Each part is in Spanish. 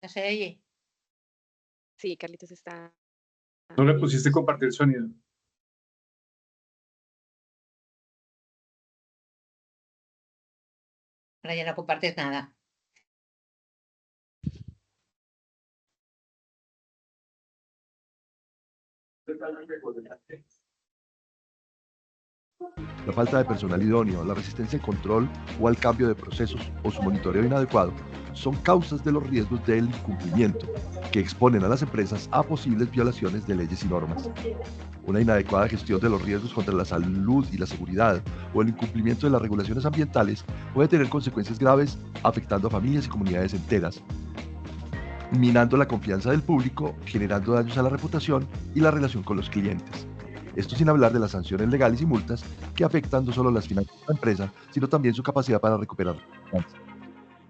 ¿No se oye? Sí, Carlitos está No le en pusiste mute. compartir sonido. Ahora ya no compartes nada. La falta de personal idóneo, la resistencia al control o al cambio de procesos o su monitoreo inadecuado son causas de los riesgos del incumplimiento que exponen a las empresas a posibles violaciones de leyes y normas. Una inadecuada gestión de los riesgos contra la salud y la seguridad o el incumplimiento de las regulaciones ambientales puede tener consecuencias graves afectando a familias y comunidades enteras, minando la confianza del público, generando daños a la reputación y la relación con los clientes. Esto sin hablar de las sanciones legales y multas que afectan no solo las finanzas de la empresa, sino también su capacidad para recuperar finanzas.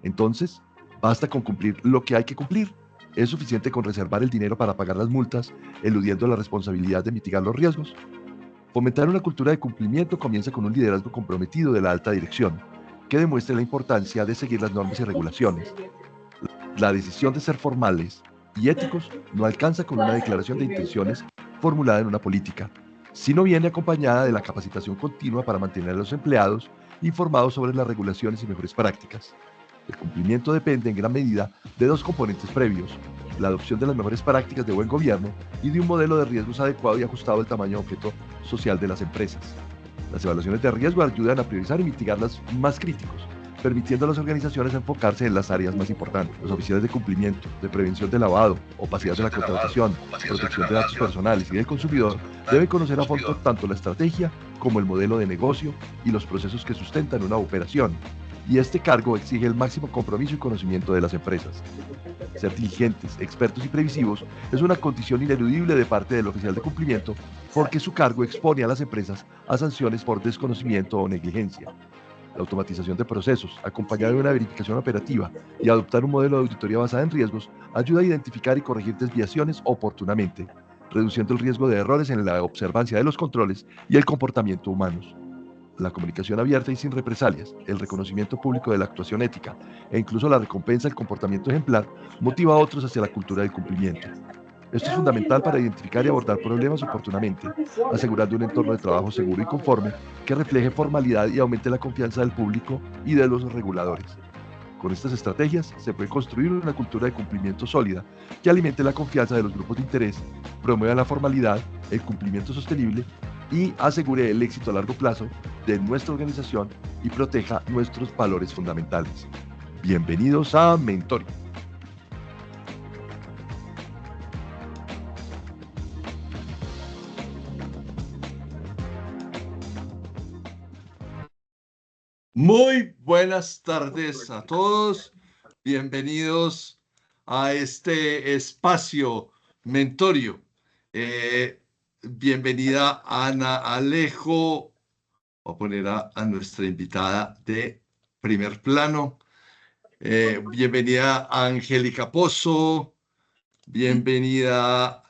Entonces, basta con cumplir lo que hay que cumplir. Es suficiente con reservar el dinero para pagar las multas, eludiendo la responsabilidad de mitigar los riesgos. Fomentar una cultura de cumplimiento comienza con un liderazgo comprometido de la alta dirección, que demuestre la importancia de seguir las normas y regulaciones. La decisión de ser formales y éticos no alcanza con una declaración de intenciones formulada en una política, sino viene acompañada de la capacitación continua para mantener a los empleados informados sobre las regulaciones y mejores prácticas. El cumplimiento depende en gran medida de dos componentes previos: la adopción de las mejores prácticas de buen gobierno y de un modelo de riesgos adecuado y ajustado al tamaño objeto social de las empresas. Las evaluaciones de riesgo ayudan a priorizar y mitigar los más críticos, permitiendo a las organizaciones enfocarse en las áreas más importantes. Los oficiales de cumplimiento, de prevención de lavado, opacidad de la contratación, protección de datos personales y del consumidor deben conocer a fondo tanto la estrategia como el modelo de negocio y los procesos que sustentan una operación. Y este cargo exige el máximo compromiso y conocimiento de las empresas. Ser diligentes, expertos y previsivos es una condición ineludible de parte del oficial de cumplimiento, porque su cargo expone a las empresas a sanciones por desconocimiento o negligencia. La automatización de procesos, acompañada de una verificación operativa y adoptar un modelo de auditoría basada en riesgos, ayuda a identificar y corregir desviaciones oportunamente, reduciendo el riesgo de errores en la observancia de los controles y el comportamiento humanos. La comunicación abierta y sin represalias, el reconocimiento público de la actuación ética e incluso la recompensa del comportamiento ejemplar motiva a otros hacia la cultura del cumplimiento. Esto es fundamental para identificar y abordar problemas oportunamente, asegurando un entorno de trabajo seguro y conforme que refleje formalidad y aumente la confianza del público y de los reguladores. Con estas estrategias se puede construir una cultura de cumplimiento sólida que alimente la confianza de los grupos de interés, promueva la formalidad, el cumplimiento sostenible y asegure el éxito a largo plazo de nuestra organización y proteja nuestros valores fundamentales. Bienvenidos a Mentoring. Muy buenas tardes a todos. Bienvenidos a este espacio Mentorio. Bienvenida Ana Alejo. Voy a poner a nuestra invitada de primer plano. Bienvenida Angélica Pozo. Bienvenida,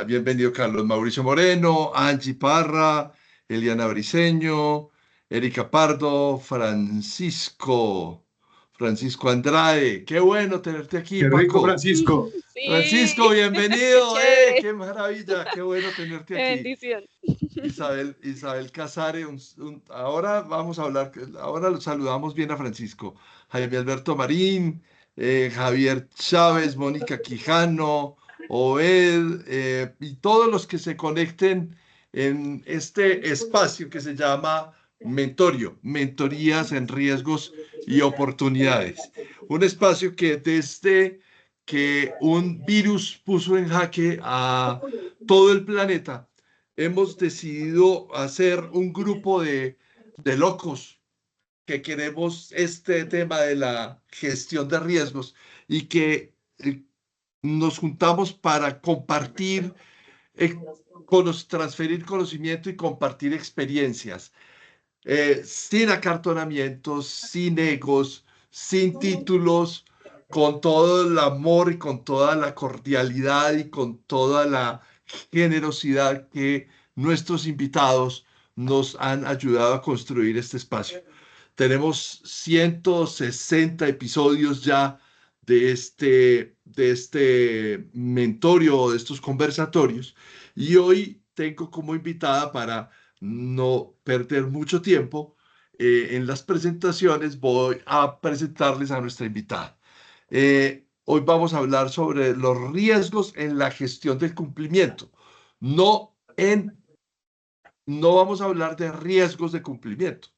bienvenido Carlos Mauricio Moreno, Angie Parra, Eliana Briceño, Erika Pardo, Francisco Andrade. Qué bueno tenerte aquí, Qué rico, Paco. Francisco. Sí, Francisco, qué bienvenido. chévere, Qué maravilla, qué bueno tenerte qué aquí. bendición. Isabel Casare, ahora vamos a hablar, ahora lo saludamos bien a Francisco. Jaime Alberto Marín, Javier Chávez, Mónica Quijano, Obed, y todos los que se conecten en este espacio que se llama Mentorio, Mentorías en Riesgos y Oportunidades. Un espacio que desde que un virus puso en jaque a todo el planeta, hemos decidido hacer un grupo de locos que queremos este tema de la gestión de riesgos y que nos juntamos para compartir, transferir conocimiento y compartir experiencias, sin acartonamientos, sin egos, sin títulos, con todo el amor y con toda la cordialidad y con toda la generosidad que nuestros invitados nos han ayudado a construir este espacio. Tenemos 160 episodios ya de este de este mentorio, de estos conversatorios, y hoy tengo como invitada, para no perder mucho tiempo en las presentaciones, voy a presentarles a nuestra invitada. Hoy vamos a hablar sobre los riesgos en la gestión del cumplimiento. No vamos a hablar de riesgos de cumplimiento,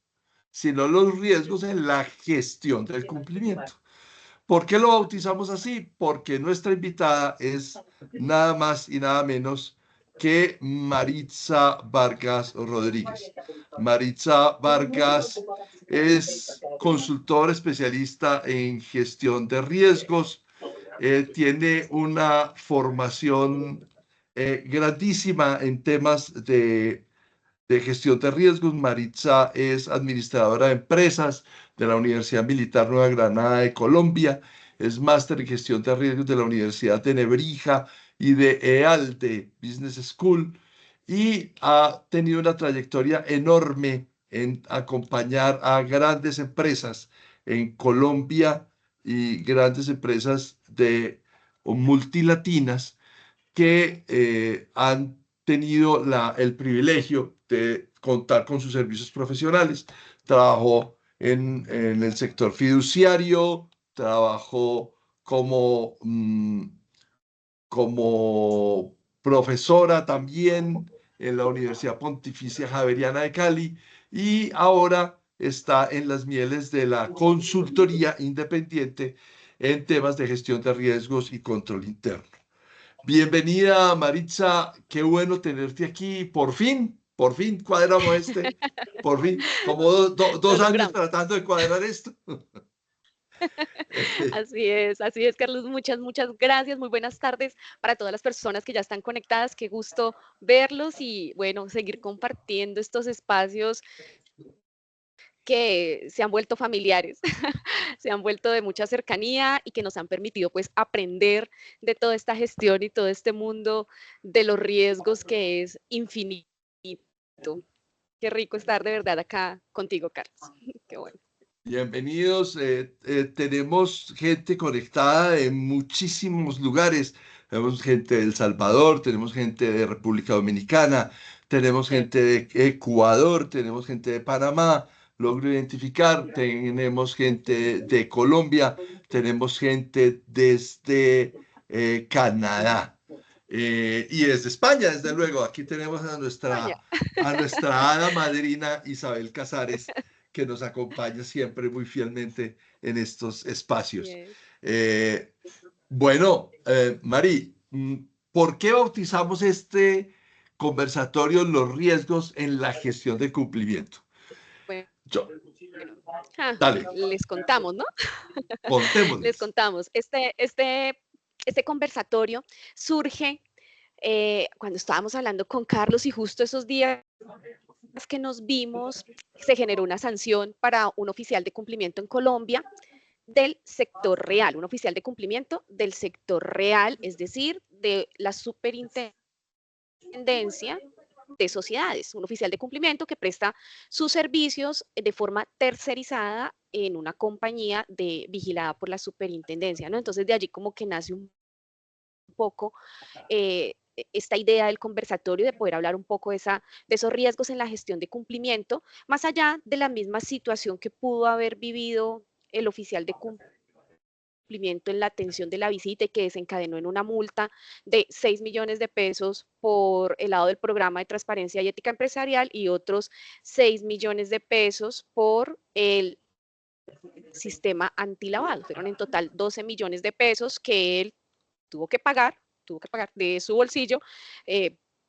sino los riesgos en la gestión del cumplimiento. ¿Por qué lo bautizamos así? Porque nuestra invitada es nada más y nada menos que Maritza Vargas Rodríguez. Maritza Vargas es consultora especialista en gestión de riesgos, tiene una formación grandísima en temas de gestión de riesgos. Maritza es administradora de empresas de la Universidad Militar Nueva Granada de Colombia, es máster en gestión de riesgos de la Universidad de Nebrija y de EALDE Business School, y ha tenido una trayectoria enorme en acompañar a grandes empresas en Colombia y grandes empresas de o multilatinas que han tenido el privilegio de contar con sus servicios profesionales. Trabajó en el sector fiduciario, trabajó como profesora también en la Universidad Pontificia Javeriana de Cali, y ahora está en las mieles de la consultoría independiente en temas de gestión de riesgos y control interno. Bienvenida, Maritza, qué bueno tenerte aquí. Por fin cuadramos por fin, como Lo 2 años logramos. tratando de cuadrar esto. Así es, Carlos. Muchas gracias. Muy buenas tardes para todas las personas que ya están conectadas. Qué gusto verlos y, bueno, seguir compartiendo estos espacios que se han vuelto familiares, se han vuelto de mucha cercanía y que nos han permitido, pues, aprender de toda esta gestión y todo este mundo de los riesgos que es infinito. Qué rico estar de verdad acá contigo, Carlos. Qué bueno. Bienvenidos. Tenemos gente conectada de muchísimos lugares. Tenemos gente de El Salvador, tenemos gente de República Dominicana, tenemos Sí. gente de Ecuador, tenemos gente de Panamá, logro identificar, tenemos gente de Colombia, tenemos gente desde Canadá. Y desde España, desde luego. Aquí tenemos España. a nuestra hada madrina Isabel Casares, que nos acompaña siempre muy fielmente en estos Así espacios. es. Eh, bueno, Mari, ¿por qué bautizamos este conversatorio los riesgos en la gestión de cumplimiento? Bueno, Yo, dale, les contamos, ¿no? Les contémosles. contamos. Este conversatorio surge cuando estábamos hablando con Carlos y justo esos días que nos vimos, se generó una sanción para un oficial de cumplimiento en Colombia del sector real, un oficial de cumplimiento del sector real, es decir, de la superintendencia de sociedades, un oficial de cumplimiento que presta sus servicios de forma tercerizada en una compañía vigilada por la superintendencia, ¿no? Entonces de allí como que nace un poco esta idea del conversatorio, de poder hablar un poco de esos riesgos en la gestión de cumplimiento, más allá de la misma situación que pudo haber vivido el oficial de cumplimiento en la atención de la visita y que desencadenó en una multa de 6 millones de pesos por el lado del programa de transparencia y ética empresarial y otros 6 millones de pesos por el sistema antilavado. Fueron en total 12 millones de pesos que él tuvo que pagar de su bolsillo,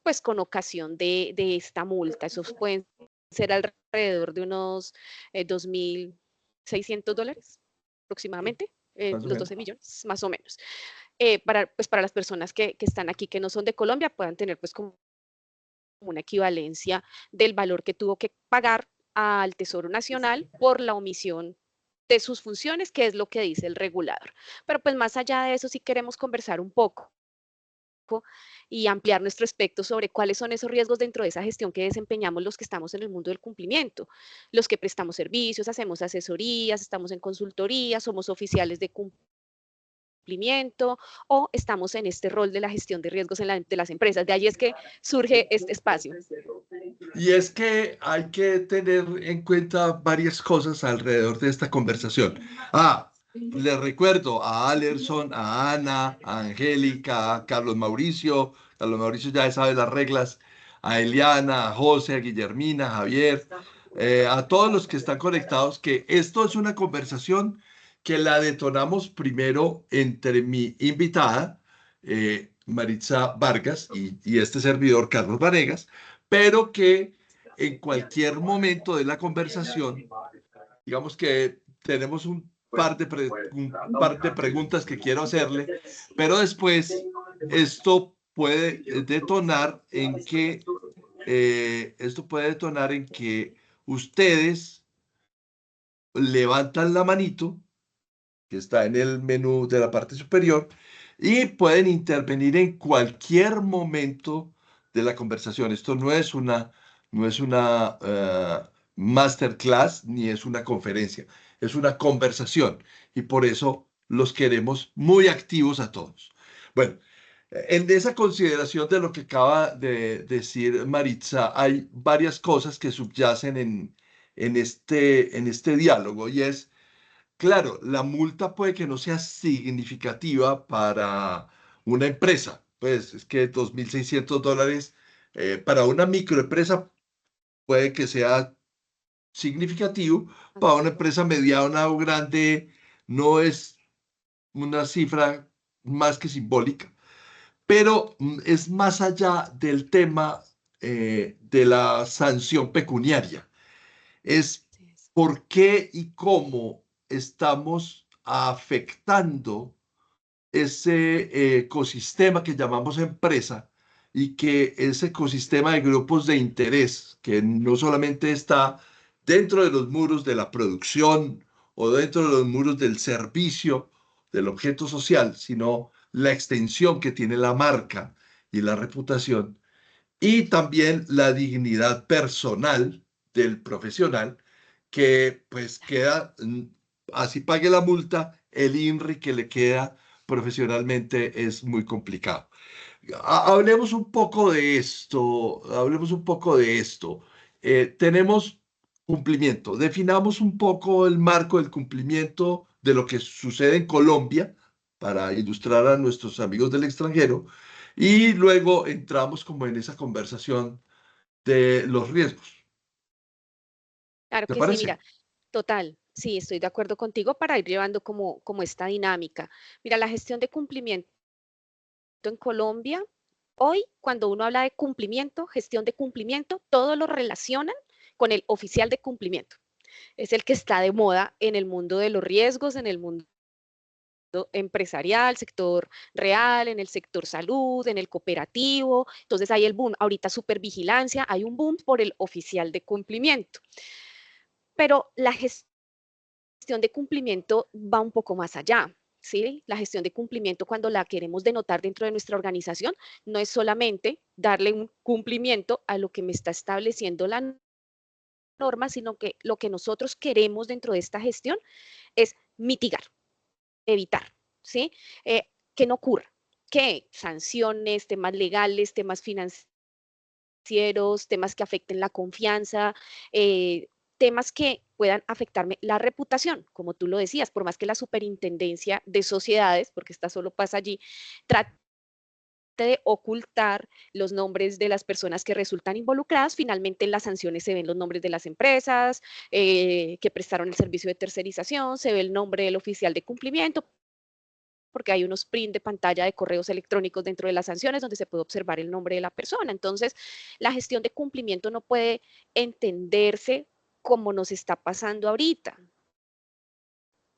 pues con ocasión de esta multa. Esos pueden ser alrededor de unos $2.600 aproximadamente, Más o los menos. 12 millones, más o menos. Para las personas que están aquí, que no son de Colombia, puedan tener pues como una equivalencia del valor que tuvo que pagar al Tesoro Nacional por la omisión de sus funciones, que es lo que dice el regulador. Pero pues más allá de eso, sí queremos conversar un poco y ampliar nuestro aspecto sobre cuáles son esos riesgos dentro de esa gestión que desempeñamos los que estamos en el mundo del cumplimiento, los que prestamos servicios, hacemos asesorías, estamos en consultoría, somos oficiales de cumplimiento o estamos en este rol de la gestión de riesgos de las empresas. De ahí es que surge este espacio. Y es que hay que tener en cuenta varias cosas alrededor de esta conversación. Les recuerdo a Alerson, a Ana, a Angélica, a Carlos Mauricio. Carlos Mauricio ya sabe las reglas. A Eliana, a José, a Guillermina, a Javier, a todos los que están conectados, que esto es una conversación que la detonamos primero entre mi invitada, Maritza Vargas, y este servidor, Carlos Vanegas, pero que en cualquier momento de la conversación, digamos que tenemos un par de preguntas que quiero hacerle, pero después esto puede detonar en que ustedes levantan la manito que está en el menú de la parte superior y pueden intervenir en cualquier momento de la conversación. Esto no es una masterclass ni es una conferencia, es una conversación y por eso los queremos muy activos a todos. Bueno, en esa consideración de lo que acaba de decir Maritza, hay varias cosas que subyacen en este diálogo y es, claro, la multa puede que no sea significativa para una empresa. Pues es que $2.600 para una microempresa puede que sea significativo. Para una empresa mediana o grande no es una cifra más que simbólica. Pero es más allá del tema de la sanción pecuniaria. Es por qué y cómo estamos afectando ese ecosistema que llamamos empresa y que ese ecosistema de grupos de interés, que no solamente está dentro de los muros de la producción o dentro de los muros del servicio, del objeto social, sino la extensión que tiene la marca y la reputación, y también la dignidad personal del profesional, que pues queda, así pague la multa, el INRI que le queda profesionalmente es muy complicado. Hablemos un poco de esto, hablemos un poco de esto. Tenemos cumplimiento, definamos un poco el marco del cumplimiento de lo que sucede en Colombia para ilustrar a nuestros amigos del extranjero y luego entramos como en esa conversación de los riesgos. Claro ¿Te que sí, parece? mira, total, sí, estoy de acuerdo contigo para ir llevando como esta dinámica. Mira, la gestión de cumplimiento en Colombia, hoy cuando uno habla de cumplimiento, gestión de cumplimiento, todo lo relacionan con el oficial de cumplimiento. Es el que está de moda en el mundo de los riesgos, en el mundo empresarial, sector real, en el sector salud, en el cooperativo. Entonces hay el boom, ahorita supervigilancia, hay un boom por el oficial de cumplimiento. Pero la gestión de cumplimiento va un poco más allá. ¿Sí? La gestión de cumplimiento, cuando la queremos denotar dentro de nuestra organización, no es solamente darle un cumplimiento a lo que me está estableciendo la norma, sino que lo que nosotros queremos dentro de esta gestión es mitigar, evitar, ¿sí? Que no ocurra, que sanciones, temas legales, temas financieros, temas que afecten la confianza, temas que puedan afectarme la reputación, como tú lo decías, por más que la superintendencia de sociedades, porque esta solo pasa allí, trate de ocultar los nombres de las personas que resultan involucradas, finalmente en las sanciones se ven los nombres de las empresas que prestaron el servicio de tercerización, se ve el nombre del oficial de cumplimiento, porque hay unos print de pantalla de correos electrónicos dentro de las sanciones donde se puede observar el nombre de la persona. Entonces, la gestión de cumplimiento no puede entenderse como nos está pasando ahorita,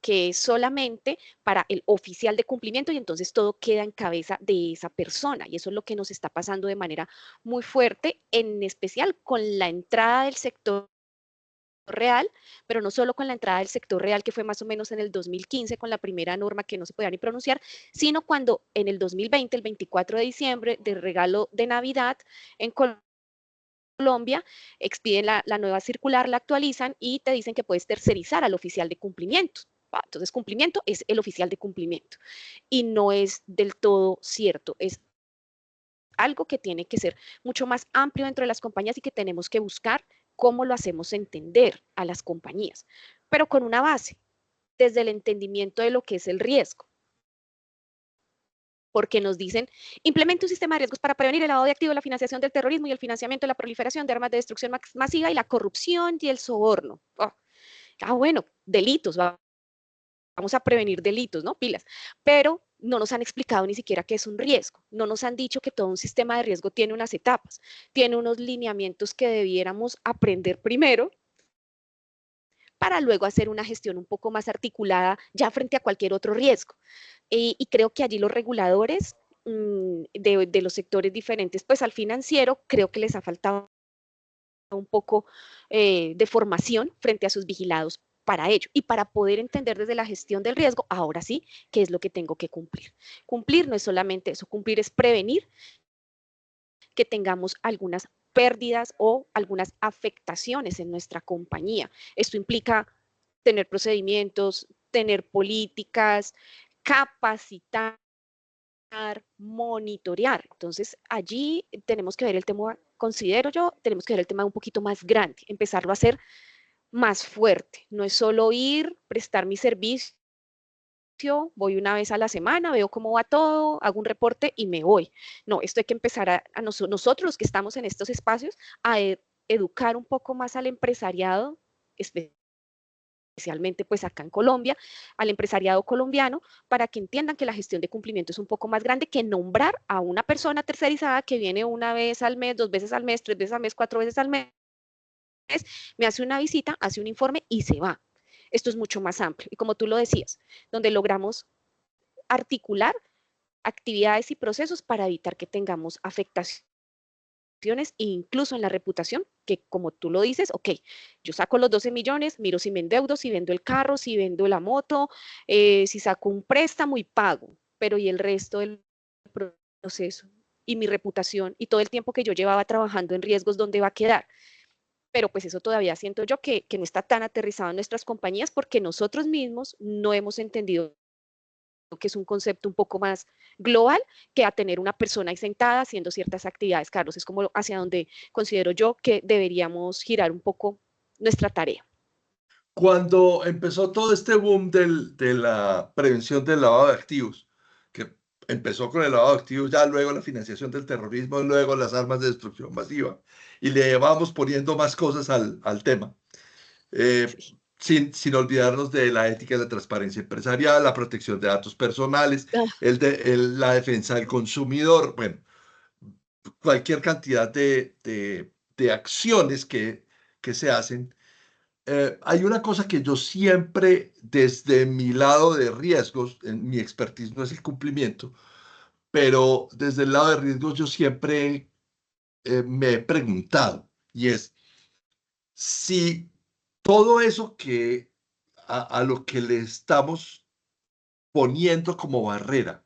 que es solamente para el oficial de cumplimiento y entonces todo queda en cabeza de esa persona. Y eso es lo que nos está pasando de manera muy fuerte, en especial con la entrada del sector real, pero no solo con la entrada del sector real, que fue más o menos en el 2015 con la primera norma que no se podía ni pronunciar, sino cuando en el 2020, el 24 de diciembre, de regalo de Navidad, en Colombia, expiden la nueva circular, la actualizan y te dicen que puedes tercerizar al oficial de cumplimiento. Entonces, cumplimiento es el oficial de cumplimiento y no es del todo cierto, es algo que tiene que ser mucho más amplio dentro de las compañías y que tenemos que buscar cómo lo hacemos entender a las compañías, pero con una base, desde el entendimiento de lo que es el riesgo. Porque nos dicen, implemente un sistema de riesgos para prevenir el lavado de activos, la financiación del terrorismo y el financiamiento de la proliferación de armas de destrucción masiva y la corrupción y el soborno. Bueno, delitos, vamos a prevenir delitos, ¿no? Pilas. Pero no nos han explicado ni siquiera qué es un riesgo. No nos han dicho que todo un sistema de riesgo tiene unas etapas, tiene unos lineamientos que debiéramos aprender primero para luego hacer una gestión un poco más articulada ya frente a cualquier otro riesgo. Y creo que allí los reguladores de los sectores diferentes, pues al financiero, creo que les ha faltado un poco de formación frente a sus vigilados para ello y para poder entender desde la gestión del riesgo, ahora sí, qué es lo que tengo que cumplir. Cumplir no es solamente eso, cumplir es prevenir que tengamos algunas pérdidas o algunas afectaciones en nuestra compañía. Esto implica tener procedimientos, tener políticas, capacitar, monitorear. Entonces, allí tenemos que ver el tema, considero yo, tenemos que ver el tema un poquito más grande, empezarlo a hacer más fuerte. No es solo ir, prestar mi servicio, voy una vez a la semana, veo cómo va todo, hago un reporte y me voy. No, esto hay que empezar a nosotros que estamos en estos espacios a educar un poco más al empresariado, especialmente pues acá en Colombia, al empresariado colombiano, para que entiendan que la gestión de cumplimiento es un poco más grande que nombrar a una persona tercerizada que viene una vez al mes, 2 veces al mes, 3 veces al mes, 4 veces al mes, me hace una visita, hace un informe y se va. Esto es mucho más amplio. Y como tú lo decías, donde logramos articular actividades y procesos para evitar que tengamos afectaciones e incluso en la reputación, que como tú lo dices, ok, yo saco los 12 millones, miro si me endeudo, si vendo el carro, si vendo la moto, si saco un préstamo y pago, pero y el resto del proceso y mi reputación y todo el tiempo que yo llevaba trabajando en riesgos, ¿dónde va a quedar? Pero pues eso todavía siento yo que no está tan aterrizado en nuestras compañías porque nosotros mismos no hemos entendido que es un concepto un poco más global que a tener una persona ahí sentada haciendo ciertas actividades, Carlos. Es como hacia donde considero yo que deberíamos girar un poco nuestra tarea. Cuando empezó todo este boom de la prevención del lavado de activos, que empezó con el lavado de activos, ya luego la financiación del terrorismo, luego las armas de destrucción masiva, y le vamos poniendo más cosas al tema, eh, Sí. sin olvidarnos de la ética y la transparencia empresarial, la protección de datos personales, Ah, la defensa del consumidor, bueno, cualquier cantidad de acciones que se hacen. Hay una cosa que yo siempre, desde mi lado de riesgos, en mi expertise no es el cumplimiento, pero desde el lado de riesgos yo siempre me he preguntado, y es si todo eso a lo que le estamos poniendo como barrera,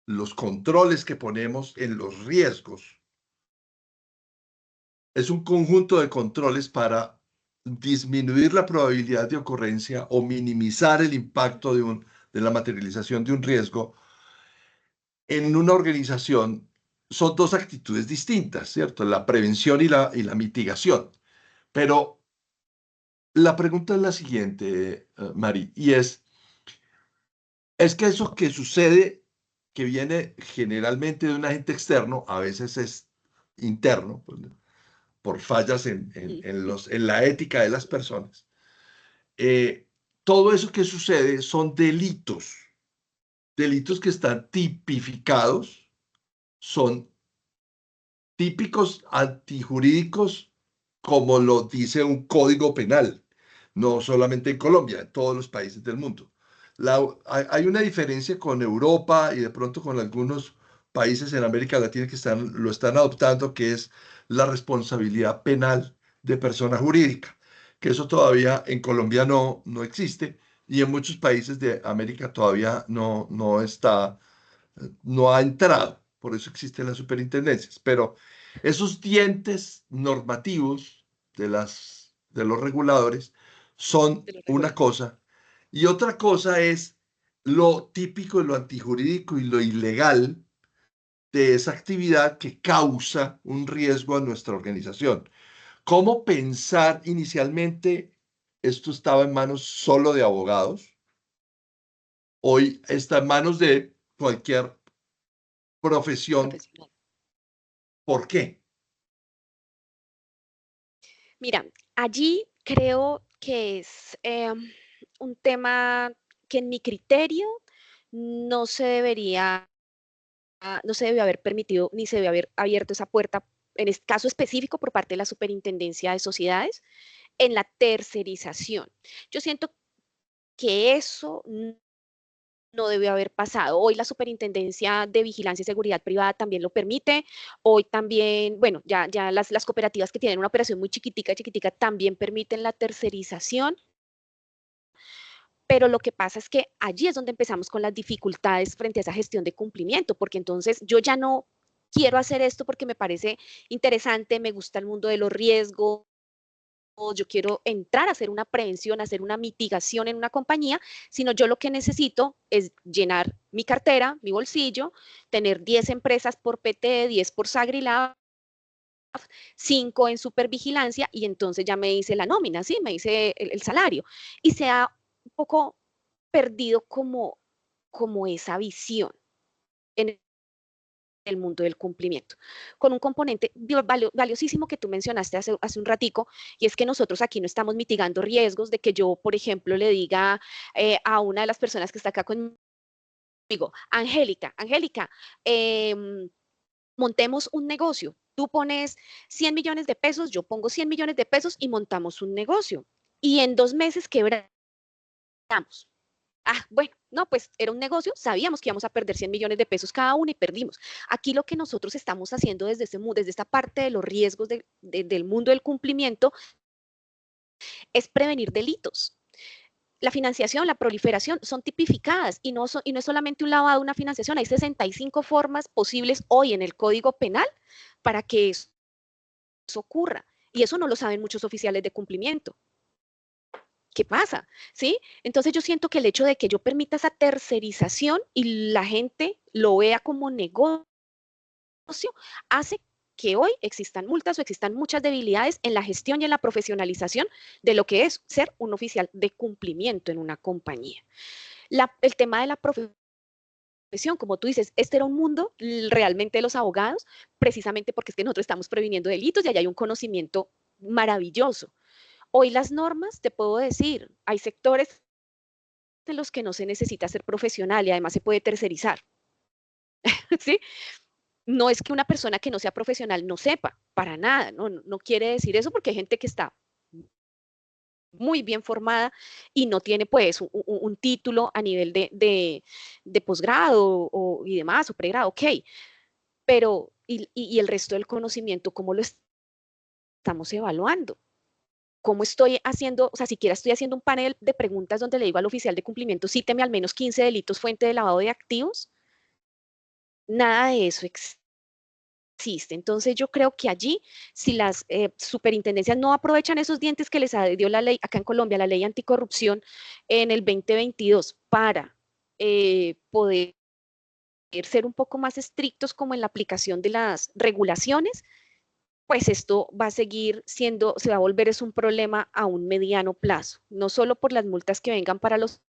los controles que ponemos en los riesgos, es un conjunto de controles para disminuir la probabilidad de ocurrencia o minimizar el impacto de la materialización de un riesgo en una organización. Son dos actitudes distintas, ¿cierto? La prevención y la mitigación. Pero la pregunta es la siguiente, Mari, y es que eso que sucede, que viene generalmente de un agente externo, a veces es interno, pues, por fallas en la ética de las personas. eh, Todo eso que sucede son delitos que están tipificados, son típicos antijurídicos, como lo dice un código penal, no solamente en Colombia, en todos los países del mundo. Hay una diferencia con Europa y de pronto con algunos países en América Latina que lo están adoptando, que es la responsabilidad penal de persona jurídica, que eso todavía en Colombia no existe y en muchos países de América todavía no ha entrado. Por eso existen las superintendencias. Pero esos dientes normativos de los reguladores son de los una reguladores. cosa, Y otra cosa es lo típico, lo antijurídico y lo ilegal de esa actividad que causa un riesgo a nuestra organización. ¿Cómo pensar inicialmente? Esto estaba en manos solo de abogados. Hoy está en manos de cualquier profesión. Profesional. ¿Por qué? Mira, allí creo que es un tema que en mi criterio no se debería, no se debe haber permitido ni se debe haber abierto esa puerta, en este caso específico por parte de la Superintendencia de Sociedades, en la tercerización. Yo siento que eso no debe haber pasado. Hoy la Superintendencia de Vigilancia y Seguridad Privada también lo permite. Hoy también, bueno, ya las cooperativas que tienen una operación muy chiquitica, chiquitica, también permiten la tercerización. Pero lo que pasa es que allí es donde empezamos con las dificultades frente a esa gestión de cumplimiento, porque entonces yo ya no quiero hacer esto porque me parece interesante, me gusta el mundo de los riesgos, yo quiero entrar a hacer una prevención, a hacer una mitigación en una compañía, sino yo lo que necesito es llenar mi cartera, mi bolsillo, tener 10 empresas por PT, 10 por Sagrilab, 5 en supervigilancia y entonces ya me dice la nómina, ¿sí? Me dice el salario. Y se ha un poco perdido como esa visión en el mundo del cumplimiento, con un componente valiosísimo que tú mencionaste hace un ratico, y es que nosotros aquí no estamos mitigando riesgos de que yo, por ejemplo, le diga a una de las personas que está acá conmigo, Angélica, montemos un negocio. Tú pones 100 millones de pesos, yo pongo 100 millones de pesos y montamos un negocio. Y en 2 meses quebramos. Bueno, no, pues era un negocio, sabíamos que íbamos a perder 100 millones de pesos cada uno y perdimos. Aquí lo que nosotros estamos haciendo desde esta parte de los riesgos del mundo del cumplimiento es prevenir delitos. La financiación, la proliferación son tipificadas y no es solamente un lavado, una financiación, hay 65 formas posibles hoy en el Código Penal para que eso ocurra. Y eso no lo saben muchos oficiales de cumplimiento. ¿Qué pasa? ¿Sí? Entonces yo siento que el hecho de que yo permita esa tercerización y la gente lo vea como negocio hace que hoy existan multas o existan muchas debilidades en la gestión y en la profesionalización de lo que es ser un oficial de cumplimiento en una compañía. El tema de la profesión, como tú dices, este era un mundo realmente de los abogados, precisamente porque es que nosotros estamos previniendo delitos y allá hay un conocimiento maravilloso. Hoy las normas, te puedo decir, hay sectores en los que no se necesita ser profesional y además se puede tercerizar, ¿sí? No es que una persona que no sea profesional no sepa, para nada, no quiere decir eso porque hay gente que está muy bien formada y no tiene pues un título a nivel de posgrado y demás, o pregrado, ok, pero y el resto del conocimiento, ¿cómo lo estamos evaluando? ¿Cómo estoy haciendo? O sea, siquiera estoy haciendo un panel de preguntas donde le digo al oficial de cumplimiento, cíteme al menos 15 delitos fuente de lavado de activos. Nada de eso existe. Entonces yo creo que allí, si las superintendencias no aprovechan esos dientes que les dio la ley, acá en Colombia, la ley anticorrupción en el 2022, para poder ser un poco más estrictos como en la aplicación de las regulaciones, pues esto va a seguir siendo, se va a volver es un problema a un mediano plazo, no solo por las multas que vengan para los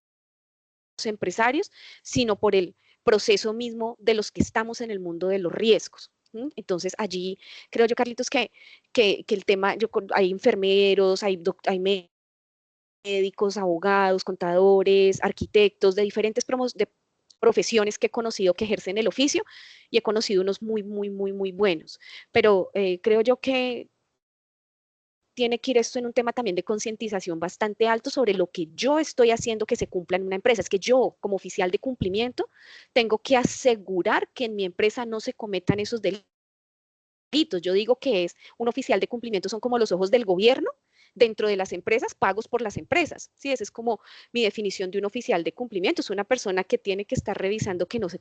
empresarios, sino por el proceso mismo de los que estamos en el mundo de los riesgos. Entonces allí creo yo, Carlitos, que el tema, hay enfermeros, hay médicos, abogados, contadores, arquitectos de diferentes profesiones que he conocido que ejercen el oficio y he conocido unos muy, muy, muy, muy buenos. Pero creo yo que tiene que ir esto en un tema también de concientización bastante alto sobre lo que yo estoy haciendo que se cumpla en una empresa. Es que yo, como oficial de cumplimiento, tengo que asegurar que en mi empresa no se cometan esos delitos. Yo digo que es un oficial de cumplimiento, son como los ojos del gobierno dentro de las empresas, pagos por las empresas. Sí, esa es como mi definición de un oficial de cumplimiento. Es una persona que tiene que estar revisando que no se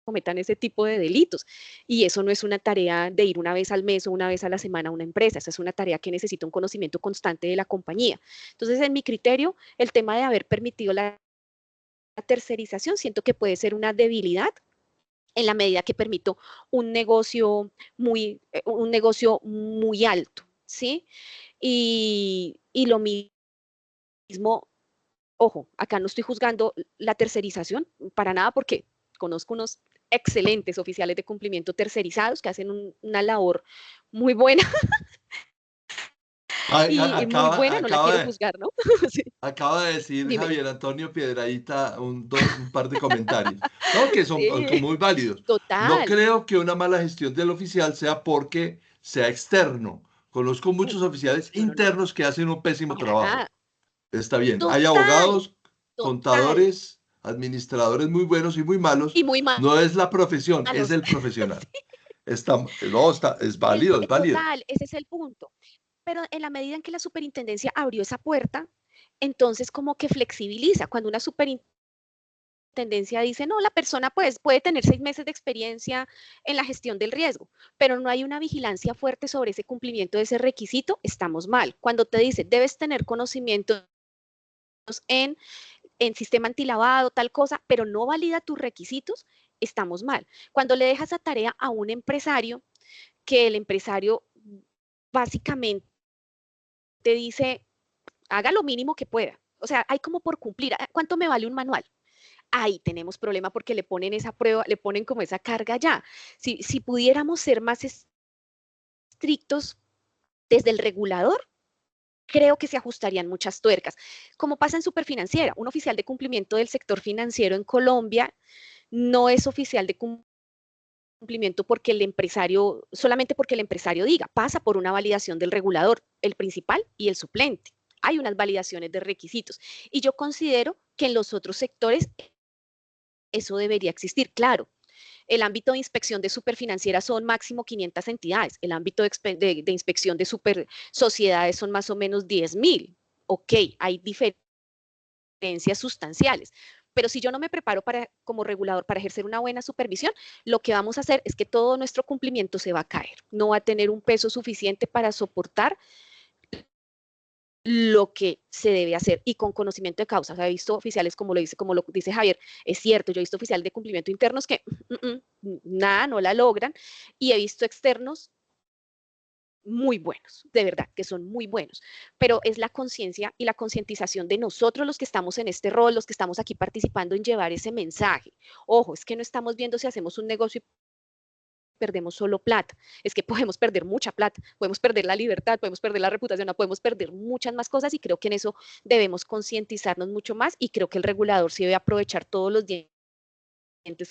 cometan ese tipo de delitos. Y eso no es una tarea de ir una vez al mes o una vez a la semana a una empresa, esa es una tarea que necesita un conocimiento constante de la compañía. Entonces, en mi criterio, el tema de haber permitido la tercerización siento que puede ser una debilidad en la medida que permito un negocio muy alto, ¿sí? Y lo mismo, ojo, acá no estoy juzgando la tercerización para nada porque conozco unos excelentes oficiales de cumplimiento tercerizados que hacen una labor muy buena Ay, y muy buena, no la acaba quiero de, juzgar, ¿no? Sí, acaba de decir dime. Javier Antonio Piedradita un par de comentarios, ¿no? Que son Sí, muy válidos. No total. creo que una mala gestión del oficial sea porque sea externo. Conozco muchos oficiales No, no, no, internos que hacen un pésimo para trabajo. nada. Está bien. Hay Total, abogados, total. contadores, administradores muy buenos y muy malos. Y muy No es la profesión, es malos. el profesional. No, es válido, es válido. Total, ese es el punto. Pero en la medida en que la superintendencia abrió esa puerta, entonces como que flexibiliza. Cuando una superintendencia dice, no, la persona pues puede tener 6 meses de experiencia en la gestión del riesgo, pero no hay una vigilancia fuerte sobre ese cumplimiento de ese requisito, estamos mal. Cuando te dice, debes tener conocimientos en, en sistema antilavado, tal cosa, pero no valida tus requisitos, estamos mal. Cuando le dejas esa tarea a un empresario, que el empresario básicamente te dice, haga lo mínimo que pueda. O sea, hay como por cumplir. ¿Cuánto me vale un manual? Ahí tenemos problema porque le ponen esa prueba, le ponen como esa carga ya. Si pudiéramos ser más estrictos desde el regulador, creo que se ajustarían muchas tuercas. Como pasa en Superfinanciera, un oficial de cumplimiento del sector financiero en Colombia no es oficial de cumplimiento porque el empresario, solamente porque el empresario diga, pasa por una validación del regulador, el principal y el suplente. Hay unas validaciones de requisitos. Y yo considero que en los otros sectores eso debería existir. Claro, el ámbito de inspección de superfinanciera son máximo 500 entidades, el ámbito de inspección de super sociedades son más o menos 10.000. Ok, hay diferencias sustanciales. Pero si yo no me preparo como regulador para ejercer una buena supervisión, lo que vamos a hacer es que todo nuestro cumplimiento se va a caer. No va a tener un peso suficiente para soportar lo que se debe hacer y con conocimiento de causa. O sea, he visto oficiales, como lo dice Javier, es cierto, yo he visto oficiales de cumplimiento internos que nada, no la logran, y he visto externos muy buenos, de verdad, que son muy buenos, pero es la conciencia y la concientización de nosotros los que estamos en este rol, los que estamos aquí participando en llevar ese mensaje. Ojo, es que no estamos viendo si hacemos un negocio y perdemos solo plata, es que podemos perder mucha plata, podemos perder la libertad, podemos perder la reputación, podemos perder muchas más cosas y creo que en eso debemos concientizarnos mucho más y creo que el regulador sí debe aprovechar todos los dientes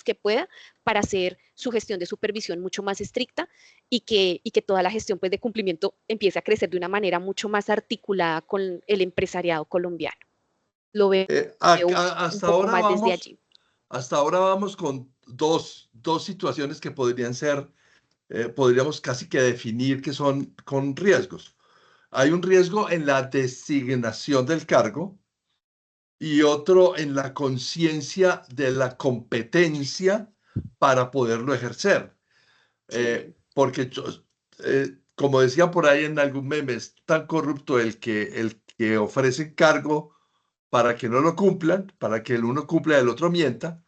que pueda para hacer su gestión de supervisión mucho más estricta y que toda la gestión pues, de cumplimiento empiece a crecer de una manera mucho más articulada con el empresariado colombiano. Lo veo un poco más desde allí. Hasta ahora vamos con dos situaciones que podrían ser, podríamos casi que definir que son con riesgos. Hay un riesgo en la designación del cargo y otro en la conciencia de la competencia para poderlo ejercer. Sí. Porque, como decían por ahí en algún meme, es tan corrupto el que ofrece cargo para que no lo cumplan, para que el uno cumpla y el otro mienta,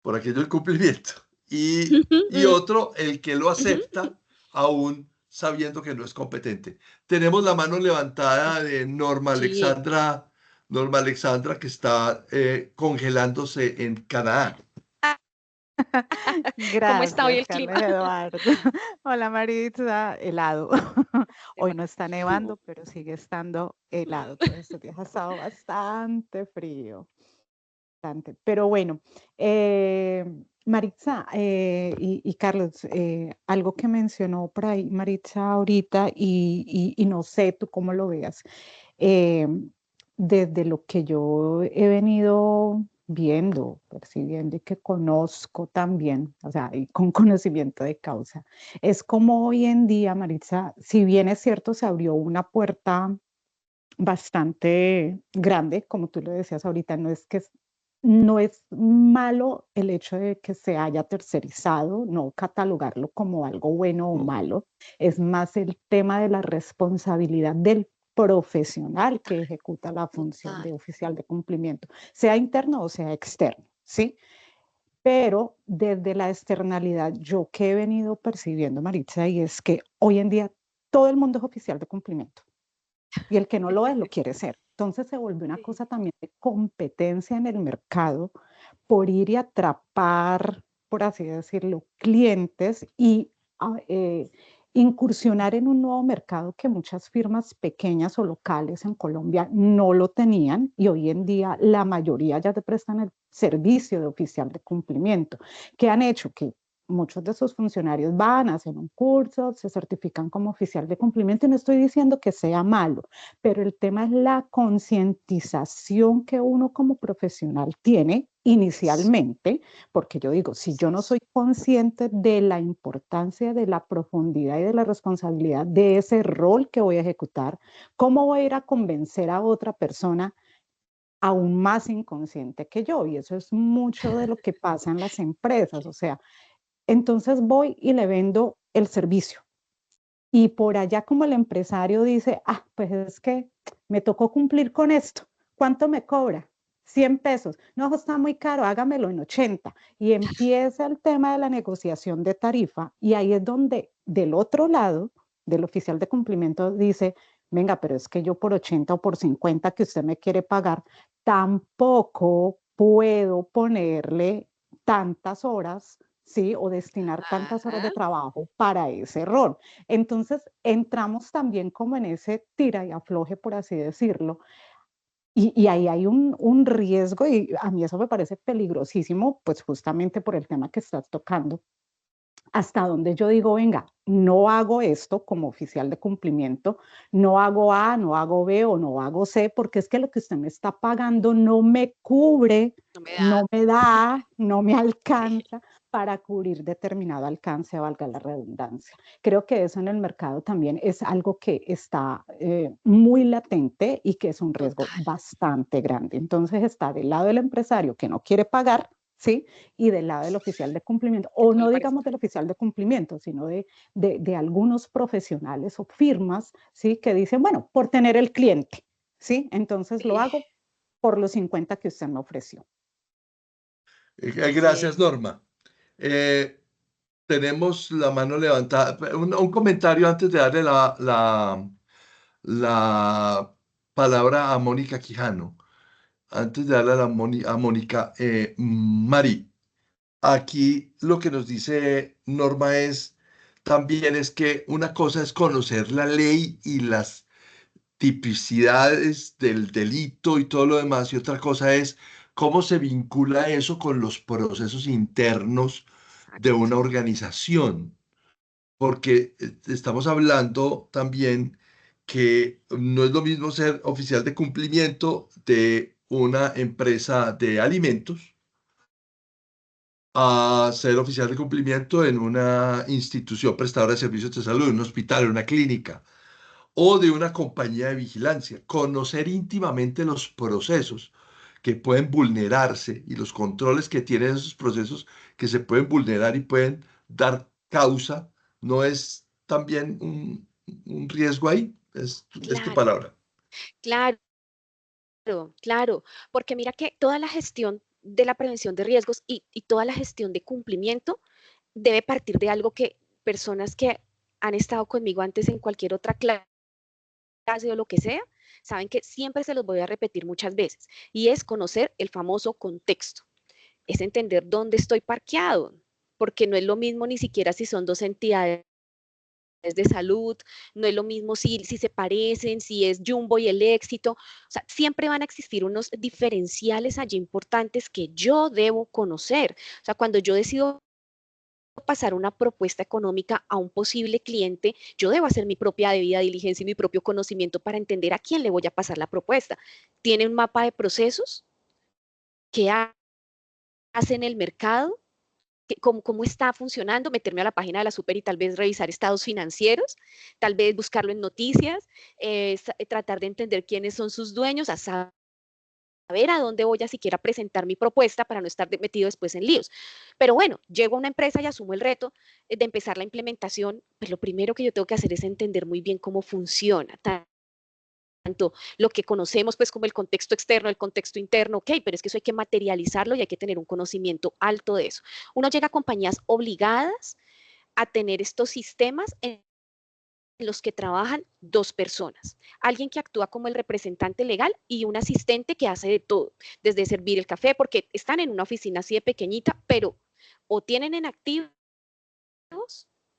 por aquello del cumplimiento. Y otro, el que lo acepta aún sabiendo que no es competente. Tenemos la mano levantada de Sí. Norma Alexandra, que está congelándose en Canadá. ¿Cómo está hoy Gracias, el clima? Carlos Eduardo. Hola, Maritza. Helado. Hoy no está nevando, pero sigue estando helado. Todos estos días ha estado bastante frío. Bastante. Pero bueno, Maritza y Carlos, algo que mencionó por ahí Maritza ahorita y no sé tú cómo lo veas. eh, Desde lo que yo he venido viendo, percibiendo y que conozco también, o sea, y con conocimiento de causa, es como hoy en día, Maritza, si bien es cierto, se abrió una puerta bastante grande, como tú lo decías ahorita, no es que no es malo el hecho de que se haya tercerizado, no catalogarlo como algo bueno o No. malo, es más el tema de la responsabilidad del profesional que ejecuta la función de Total. oficial de cumplimiento, sea interno o sea externo, ¿sí? Pero desde la externalidad, yo que he venido percibiendo, Maritza, y es que hoy en día todo el mundo es oficial de cumplimiento y el que no lo es, lo quiere ser. Entonces se vuelve una Sí. cosa también de competencia en el mercado por ir y atrapar, por así decirlo, clientes y incursionar en un nuevo mercado que muchas firmas pequeñas o locales en Colombia no lo tenían y hoy en día la mayoría ya te prestan el servicio de oficial de cumplimiento, que han hecho que muchos de sus funcionarios van, hacen un curso, se certifican como oficial de cumplimiento y no estoy diciendo que sea malo, pero el tema es la concientización que uno como profesional tiene inicialmente, porque yo digo, si yo no soy consciente de la importancia, de la profundidad y de la responsabilidad de ese rol que voy a ejecutar, ¿cómo voy a ir a convencer a otra persona aún más inconsciente que yo? Y eso es mucho de lo que pasa en las empresas, o sea, entonces voy y le vendo el servicio. Y por allá como el empresario dice, ah, pues es que me tocó cumplir con esto. ¿Cuánto me cobra? 100 pesos. No, eso está muy caro, hágamelo en 80. Y empieza el tema de la negociación de tarifa y ahí es donde del otro lado, del oficial de cumplimiento dice, venga, pero es que yo por 80 o por 50 que usted me quiere pagar, tampoco puedo ponerle tantas horas, ¿sí? O destinar tantas horas de Ajá. trabajo para ese rol. Entonces, entramos también como en ese tira y afloje, por así decirlo, y ahí hay un riesgo y a mí eso me parece peligrosísimo, pues justamente por el tema que estás tocando, hasta donde yo digo, venga, no hago esto como oficial de cumplimiento, no hago A, no hago B o no hago C, porque es que lo que usted me está pagando no me cubre, No me da. no me da, no me Sí. alcanza para cubrir determinado alcance, valga la redundancia. Creo que eso en el mercado también es algo que está muy latente y que es un riesgo Total. bastante grande. Entonces está del lado del empresario que no quiere pagar, ¿sí? Y del lado del oficial de cumplimiento, o Eso me no parece. digamos del oficial de cumplimiento, sino de algunos profesionales o firmas, ¿sí? Que dicen, bueno, por tener el cliente, ¿sí? Entonces lo Sí. hago por los 50 que usted me ofreció. Gracias, Sí. Norma. Eh, tenemos la mano levantada. Un comentario antes de darle la palabra a Mónica Quijano. Antes de darle a Mónica, Mari, aquí lo que nos dice Norma es también es que una cosa es conocer la ley y las tipicidades del delito y todo lo demás, y otra cosa es cómo se vincula eso con los procesos internos de Exacto. una organización, porque estamos hablando también que no es lo mismo ser oficial de cumplimiento de una empresa de alimentos a ser oficial de cumplimiento en una institución prestadora de servicios de salud, en un hospital, en una clínica o de una compañía de vigilancia. Conocer íntimamente los procesos que pueden vulnerarse y los controles que tienen esos procesos que se pueden vulnerar y pueden dar causa, ¿no es también un riesgo ahí? Es tu Claro, palabra. claro, claro. Porque mira que toda la gestión de la prevención de riesgos y toda la gestión de cumplimiento debe partir de algo que personas que han estado conmigo antes en cualquier otra clase o lo que sea, saben que siempre se los voy a repetir muchas veces, y es conocer el famoso contexto, es entender dónde estoy parqueado, porque no es lo mismo ni siquiera si son dos entidades de salud, no es lo mismo si se parecen, si es Jumbo y el Éxito, o sea, siempre van a existir unos diferenciales allí importantes que yo debo conocer. O sea, cuando yo decido pasar una propuesta económica a un posible cliente, yo debo hacer mi propia debida diligencia y mi propio conocimiento para entender a quién le voy a pasar la propuesta. ¿Tiene un mapa de procesos? ¿Qué hace en el mercado? ¿Cómo está funcionando? Meterme a la página de la super y tal vez revisar estados financieros, tal vez buscarlo en noticias, tratar de entender quiénes son sus dueños, a saber saber a dónde voy a siquiera presentar mi propuesta para no estar metido después en líos. Pero bueno, llego a una empresa y asumo el reto de empezar la implementación, pues lo primero que yo tengo que hacer es entender muy bien cómo funciona, tanto lo que conocemos pues como el contexto externo, el contexto interno, ok, pero es que eso hay que materializarlo y hay que tener un conocimiento alto de eso. Uno llega a compañías obligadas a tener estos sistemas en los que trabajan dos personas, alguien que actúa como el representante legal y un asistente que hace de todo, desde servir el café, porque están en una oficina así de pequeñita, pero o tienen en activos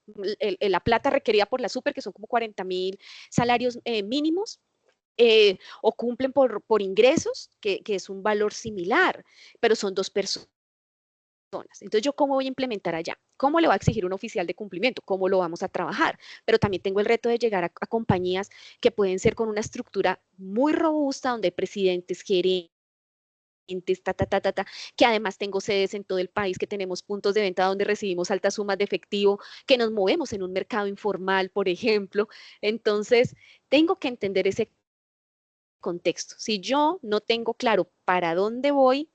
la plata requerida por la super, que son como 40.000 salarios mínimos, o cumplen por ingresos, que es un valor similar, pero son dos personas. Entonces, ¿yo cómo voy a implementar allá? ¿Cómo le va a exigir un oficial de cumplimiento? ¿Cómo lo vamos a trabajar? Pero también tengo el reto de llegar a compañías que pueden ser con una estructura muy robusta, donde hay presidentes, gerentes, que además tengo sedes en todo el país, que tenemos puntos de venta donde recibimos altas sumas de efectivo, que nos movemos en un mercado informal, por ejemplo. Entonces, tengo que entender ese contexto. Si yo no tengo claro para dónde voy,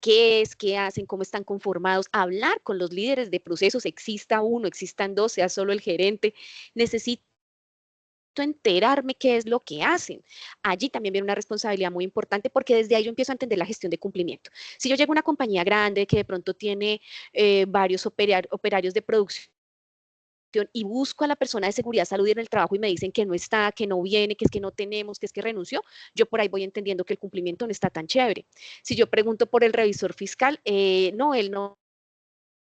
qué es, qué hacen, cómo están conformados, hablar con los líderes de procesos, exista uno, existan dos, sea solo el gerente, necesito enterarme qué es lo que hacen. Allí también viene una responsabilidad muy importante, porque desde ahí yo empiezo a entender la gestión de cumplimiento. Si yo llego a una compañía grande que de pronto tiene varios operarios de producción y busco a la persona de seguridad, salud y en el trabajo y me dicen que no está, que no viene, que es que no tenemos, que es que renunció, yo por ahí voy entendiendo que el cumplimiento no está tan chévere. Si yo pregunto por el revisor fiscal, no, él no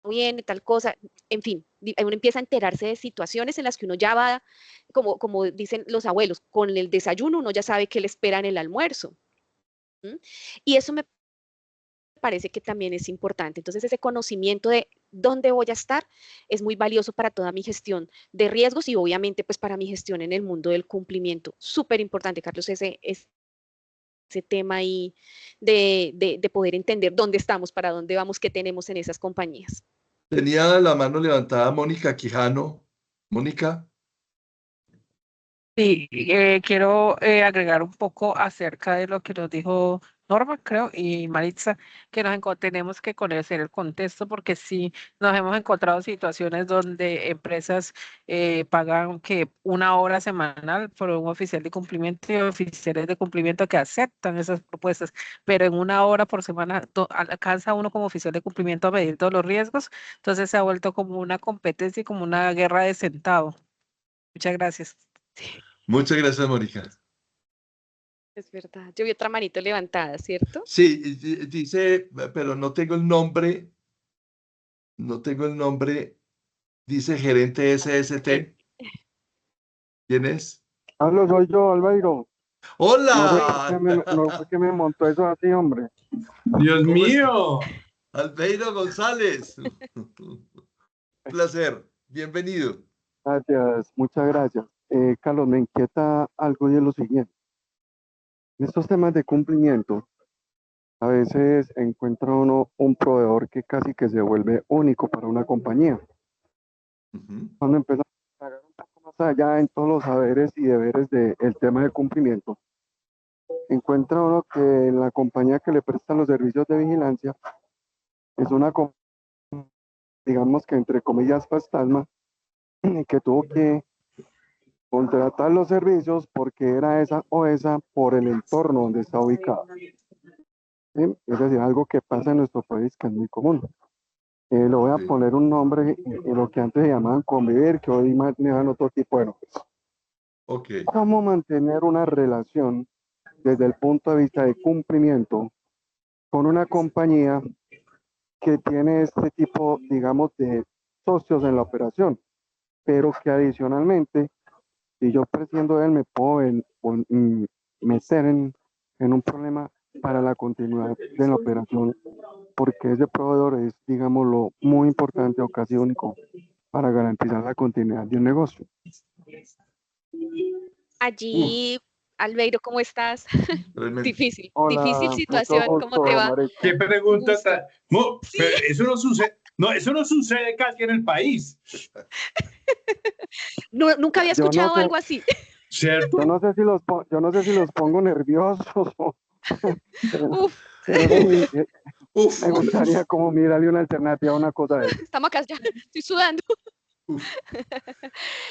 viene, tal cosa, en fin, uno empieza a enterarse de situaciones en las que uno ya va, como dicen los abuelos, con el desayuno uno ya sabe qué le espera en el almuerzo. ¿Mm? Y eso me parece que también es importante. Entonces, ese conocimiento de dónde voy a estar es muy valioso para toda mi gestión de riesgos y obviamente pues para mi gestión en el mundo del cumplimiento. Súper importante, Carlos, ese tema ahí de poder entender dónde estamos, para dónde vamos, qué tenemos en esas compañías. Tenía la mano levantada Mónica Quijano. Mónica. Sí, quiero agregar un poco acerca de lo que nos dijo Norma, creo, y Maritza, que tenemos que conocer el contexto, porque sí nos hemos encontrado situaciones donde empresas pagan que 1 hora semanal por un oficial de cumplimiento y oficiales de cumplimiento que aceptan esas propuestas, pero en 1 hora por semana alcanza uno como oficial de cumplimiento a medir todos los riesgos, entonces se ha vuelto como una competencia y como una guerra de centavo. Muchas gracias. Muchas gracias, Mónica. Es verdad. Yo vi otra manito levantada, ¿cierto? Sí, dice, pero no tengo el nombre. No tengo el nombre. Dice gerente SST. ¿Quién es? Hablo, soy yo, Albeiro. ¡Hola! No fue que me montó eso así, hombre. Dios ¿Cómo mío. Albeiro González. Un placer. Bienvenido. Gracias, muchas gracias. Carlos, me inquieta algo de lo siguiente. En estos temas de cumplimiento, a veces encuentra uno un proveedor que casi que se vuelve único para una compañía. Cuando empezamos a pagar un poco más allá en todos los saberes y deberes del tema de cumplimiento, encuentra uno que la compañía que le presta los servicios de vigilancia es una compañía, digamos que entre comillas fantasma, que tuvo que contratar los servicios porque era esa o esa por el entorno donde está ubicado. ¿Sí? Es decir, algo que pasa en nuestro país que es muy común. Le voy a poner un nombre en lo que antes se llamaban convivir, que hoy manejan otro tipo de nombres. Ok. ¿Cómo mantener una relación desde el punto de vista de cumplimiento con una compañía que tiene este tipo, digamos, de socios en la operación, pero que adicionalmente, si yo prescindo de él, me puedo meter en un problema para la continuidad de la operación, porque ese proveedor es, digámoslo, muy importante o casi único para garantizar la continuidad de un negocio? Allí, Albeiro, ¿cómo estás? Tremendo. Difícil, Hola, difícil mucho situación, ¿cómo te gusto, va? Maritza. Qué pregunta Gusto. tan... No, Sí. pero eso no sucede. No, eso no sucede casi en el país, No, nunca había Yo no escuchado sé, algo así. ¿cierto? yo no sé si los pongo nerviosos Uf, Pero sí, Uf, me gustaría como mirarle una alternativa a una cosa de eso. estamos acá ya, estoy sudando. uf.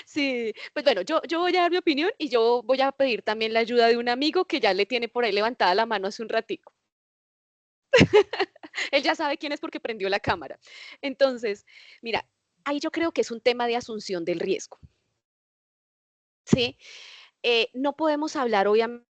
Sí, pues bueno, yo voy a dar mi opinión y yo voy a pedir también la ayuda de un amigo que ya le tiene por ahí levantada la mano hace un ratico. Él ya sabe quién es porque prendió la cámara. Entonces, mira, ahí yo creo que es un tema de asunción del riesgo, ¿sí? No podemos hablar, obviamente,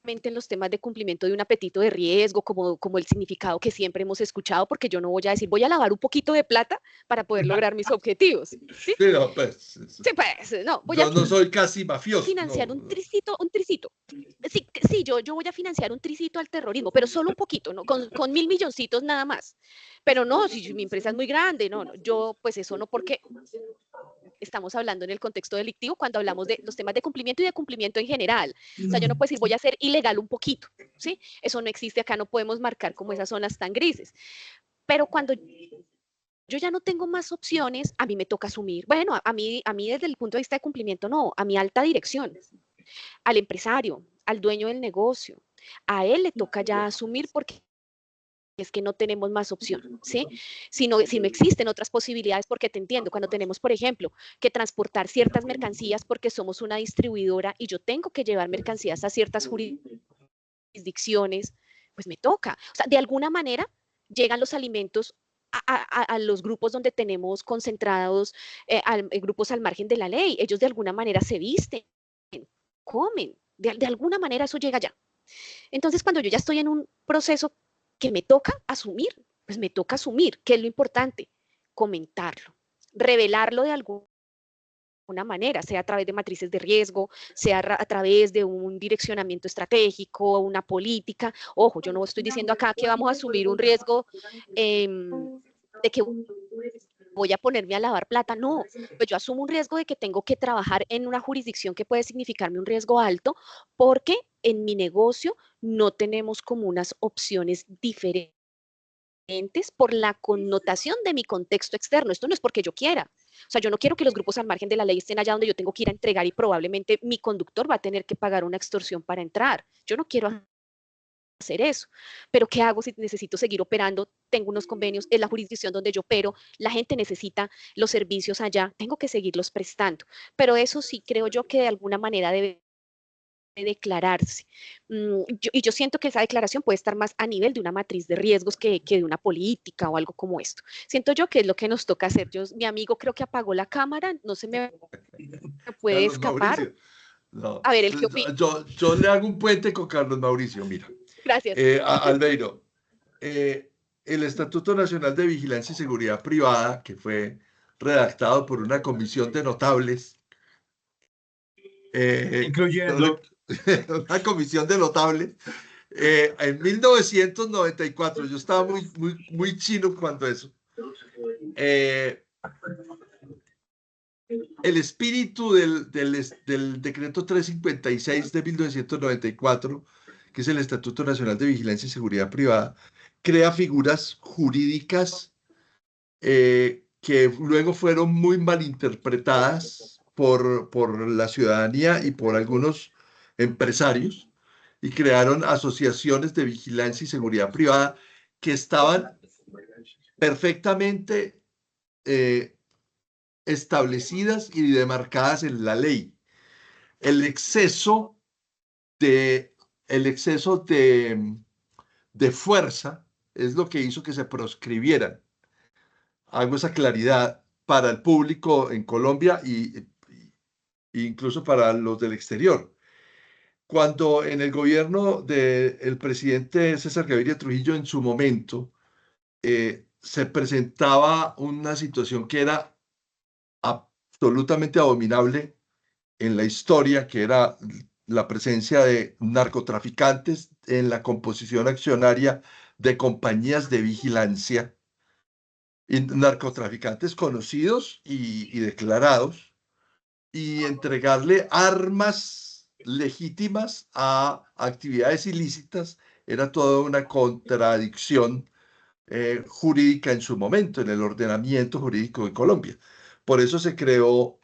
en los temas de cumplimiento de un apetito de riesgo, como el significado que siempre hemos escuchado, porque yo no voy a decir, voy a lavar un poquito de plata para poder lograr mis objetivos, ¿sí? Sí, no, pues, Sí, pues, no, voy a yo no soy casi mafioso. financiar No, un tricito. Sí, sí, yo voy a financiar un tricito al terrorismo, pero solo un poquito, ¿no? Con 1.000 milloncitos nada más. Pero no, si mi empresa es muy grande, no, yo, pues eso no, porque estamos hablando en el contexto delictivo cuando hablamos de los temas de cumplimiento y de cumplimiento en general. O sea, yo no puedo decir voy a hacer ilegal un poquito, ¿sí? Eso no existe acá, no podemos marcar como esas zonas tan grises. Pero cuando yo ya no tengo más opciones, a mí me toca asumir. Bueno, a mí desde el punto de vista de cumplimiento, no, a mi alta dirección, al empresario, al dueño del negocio, a él le toca ya asumir porque es que no tenemos más opción, ¿sí? Si no existen otras posibilidades, porque te entiendo, cuando tenemos, por ejemplo, que transportar ciertas mercancías porque somos una distribuidora y yo tengo que llevar mercancías a ciertas jurisdicciones, pues me toca. O sea, de alguna manera llegan los alimentos a los grupos donde tenemos concentrados, grupos al margen de la ley. Ellos de alguna manera se visten, comen, de alguna manera eso llega allá. Entonces, cuando yo ya estoy en un proceso que me toca asumir, pues me toca asumir, que es lo importante, comentarlo, revelarlo de alguna manera, sea a través de matrices de riesgo, sea a través de un direccionamiento estratégico, una política. Ojo, yo no estoy diciendo acá que vamos a asumir un riesgo de que voy a ponerme a lavar plata. No, pues yo asumo un riesgo de que tengo que trabajar en una jurisdicción que puede significarme un riesgo alto porque en mi negocio no tenemos como unas opciones diferentes por la connotación de mi contexto externo. Esto no es porque yo quiera. O sea, yo no quiero que los grupos al margen de la ley estén allá donde yo tengo que ir a entregar y probablemente mi conductor va a tener que pagar una extorsión para entrar. Yo no quiero hacer eso. Pero ¿qué hago si necesito seguir operando? Tengo unos convenios, es la jurisdicción donde yo opero, la gente necesita los servicios allá, tengo que seguirlos prestando. Pero eso sí creo yo que de alguna manera debe declararse. Y yo siento que esa declaración puede estar más a nivel de una matriz de riesgos que de una política o algo como esto. Siento yo que es lo que nos toca hacer. Mi amigo creo que apagó la cámara, no se me puede Carlos escapar. Mauricio. No, A ver, ¿el qué opina? yo le hago un puente con Carlos Mauricio, mira. Gracias. Albeiro, el Estatuto Nacional de Vigilancia y Seguridad Privada, que fue redactado por una comisión de notables, Incluyendo. una comisión de notables, en 1994, yo estaba muy chino cuando eso. El espíritu del decreto 356 de 1994, que es el Estatuto Nacional de Vigilancia y Seguridad Privada, crea figuras jurídicas que luego fueron muy malinterpretadas por la ciudadanía y por algunos empresarios y crearon asociaciones de vigilancia y seguridad privada que estaban perfectamente establecidas y demarcadas en la ley. El exceso de, el exceso de fuerza es lo que hizo que se proscribieran. Hago esa claridad para el público en Colombia y incluso para los del exterior. Cuando en el gobierno del presidente César Gaviria Trujillo en su momento se presentaba una situación que era absolutamente abominable en la historia, que era la presencia de narcotraficantes en la composición accionaria de compañías de vigilancia, y narcotraficantes conocidos y declarados, y entregarle armas legítimas a actividades ilícitas era toda una contradicción jurídica en su momento, en el ordenamiento jurídico de Colombia. Por eso se creó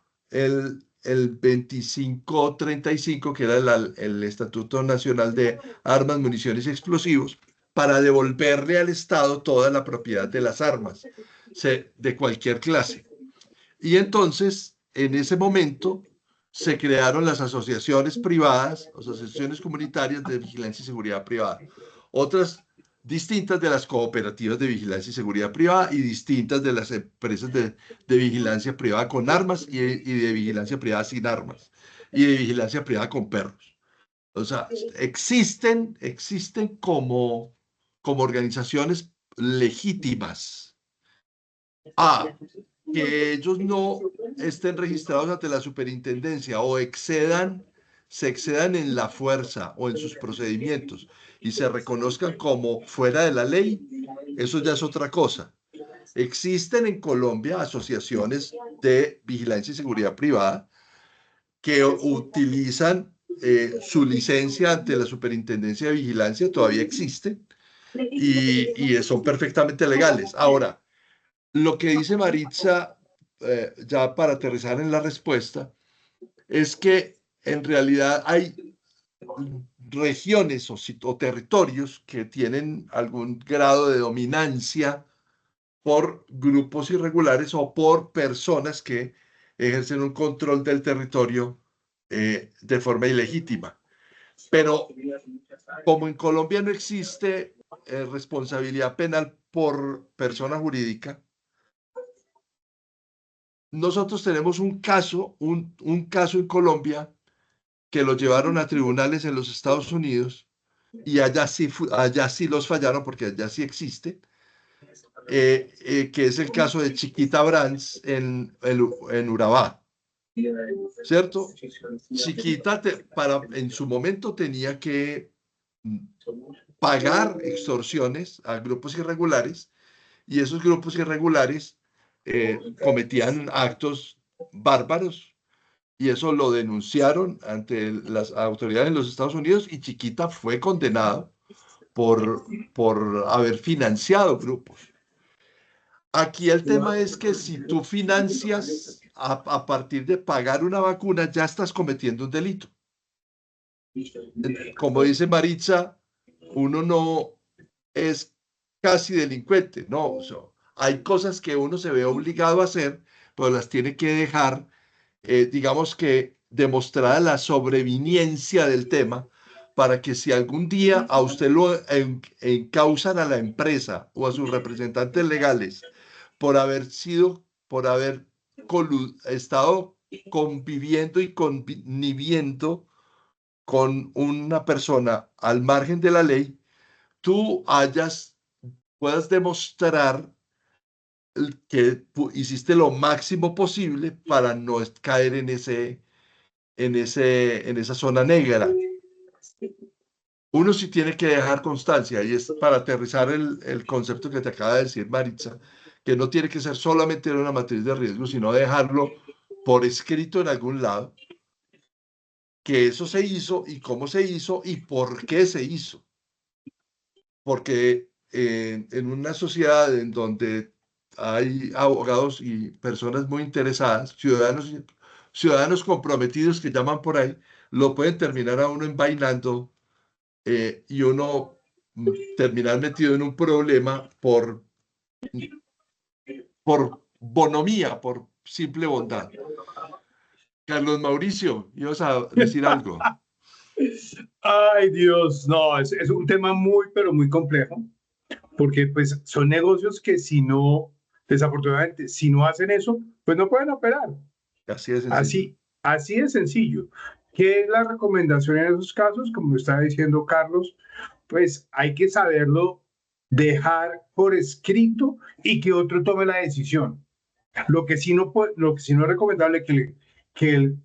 el 2535, que era el Estatuto Nacional de Armas, Municiones y Explosivos, para devolverle al Estado toda la propiedad de las armas, de cualquier clase. Y entonces, en ese momento, se crearon las asociaciones privadas, asociaciones comunitarias de vigilancia y seguridad privada. Otras distintas de las cooperativas de vigilancia y seguridad privada y distintas de las empresas de vigilancia privada con armas y de vigilancia privada sin armas y de vigilancia privada con perros. O sea, existen como organizaciones legítimas. Que ellos no estén registrados ante la superintendencia o se excedan en la fuerza o en sus procedimientos y se reconozcan como fuera de la ley, eso ya es otra cosa. Existen en Colombia asociaciones de vigilancia y seguridad privada que utilizan su licencia ante la superintendencia de vigilancia, todavía existen y son perfectamente legales. Ahora, lo que dice Maritza, ya para aterrizar en la respuesta, es que en realidad hay regiones o territorios que tienen algún grado de dominancia por grupos irregulares o por personas que ejercen un control del territorio de forma ilegítima. Pero como en Colombia no existe responsabilidad penal por persona jurídica, nosotros tenemos un caso en Colombia que lo llevaron a tribunales en los Estados Unidos y allá sí los fallaron porque allá sí existe, que es el caso de Chiquita Brands en Urabá, ¿cierto? Chiquita en su momento tenía que pagar extorsiones a grupos irregulares y esos grupos irregulares cometían actos bárbaros y eso lo denunciaron ante las autoridades de los Estados Unidos y Chiquita fue condenado por haber financiado grupos. Aquí el tema es que si tú financias a partir de pagar una vacuna, ya estás cometiendo un delito. Como dice Maritza, uno no es casi delincuente, no, o sea, hay cosas que uno se ve obligado a hacer, pero las tiene que dejar, digamos que demostrada la sobreviniencia del tema, para que si algún día a usted lo encausan a la empresa o a sus representantes legales por haber estado conviviendo y conniviendo con una persona al margen de la ley, tú puedas demostrar que hiciste lo máximo posible para no caer en esa zona negra. Uno sí tiene que dejar constancia, y es para aterrizar el concepto que te acaba de decir Maritza, que no tiene que ser solamente en una matriz de riesgo, sino dejarlo por escrito en algún lado, que eso se hizo y cómo se hizo y por qué se hizo. Porque en una sociedad en donde hay abogados y personas muy interesadas, ciudadanos comprometidos que llaman por ahí, lo pueden terminar a uno envainando y uno terminar metido en un problema por bonomía, por simple bondad. Carlos Mauricio, ibas a decir algo. Ay, Dios, no, es un tema muy, pero muy complejo, porque pues son negocios que si no, desafortunadamente, si no hacen eso, pues no pueden operar. Así de sencillo. Así de sencillo. ¿Qué es la recomendación en esos casos? Como estaba diciendo Carlos, pues hay que saberlo dejar por escrito y que otro tome la decisión. Lo que sí no es recomendable que el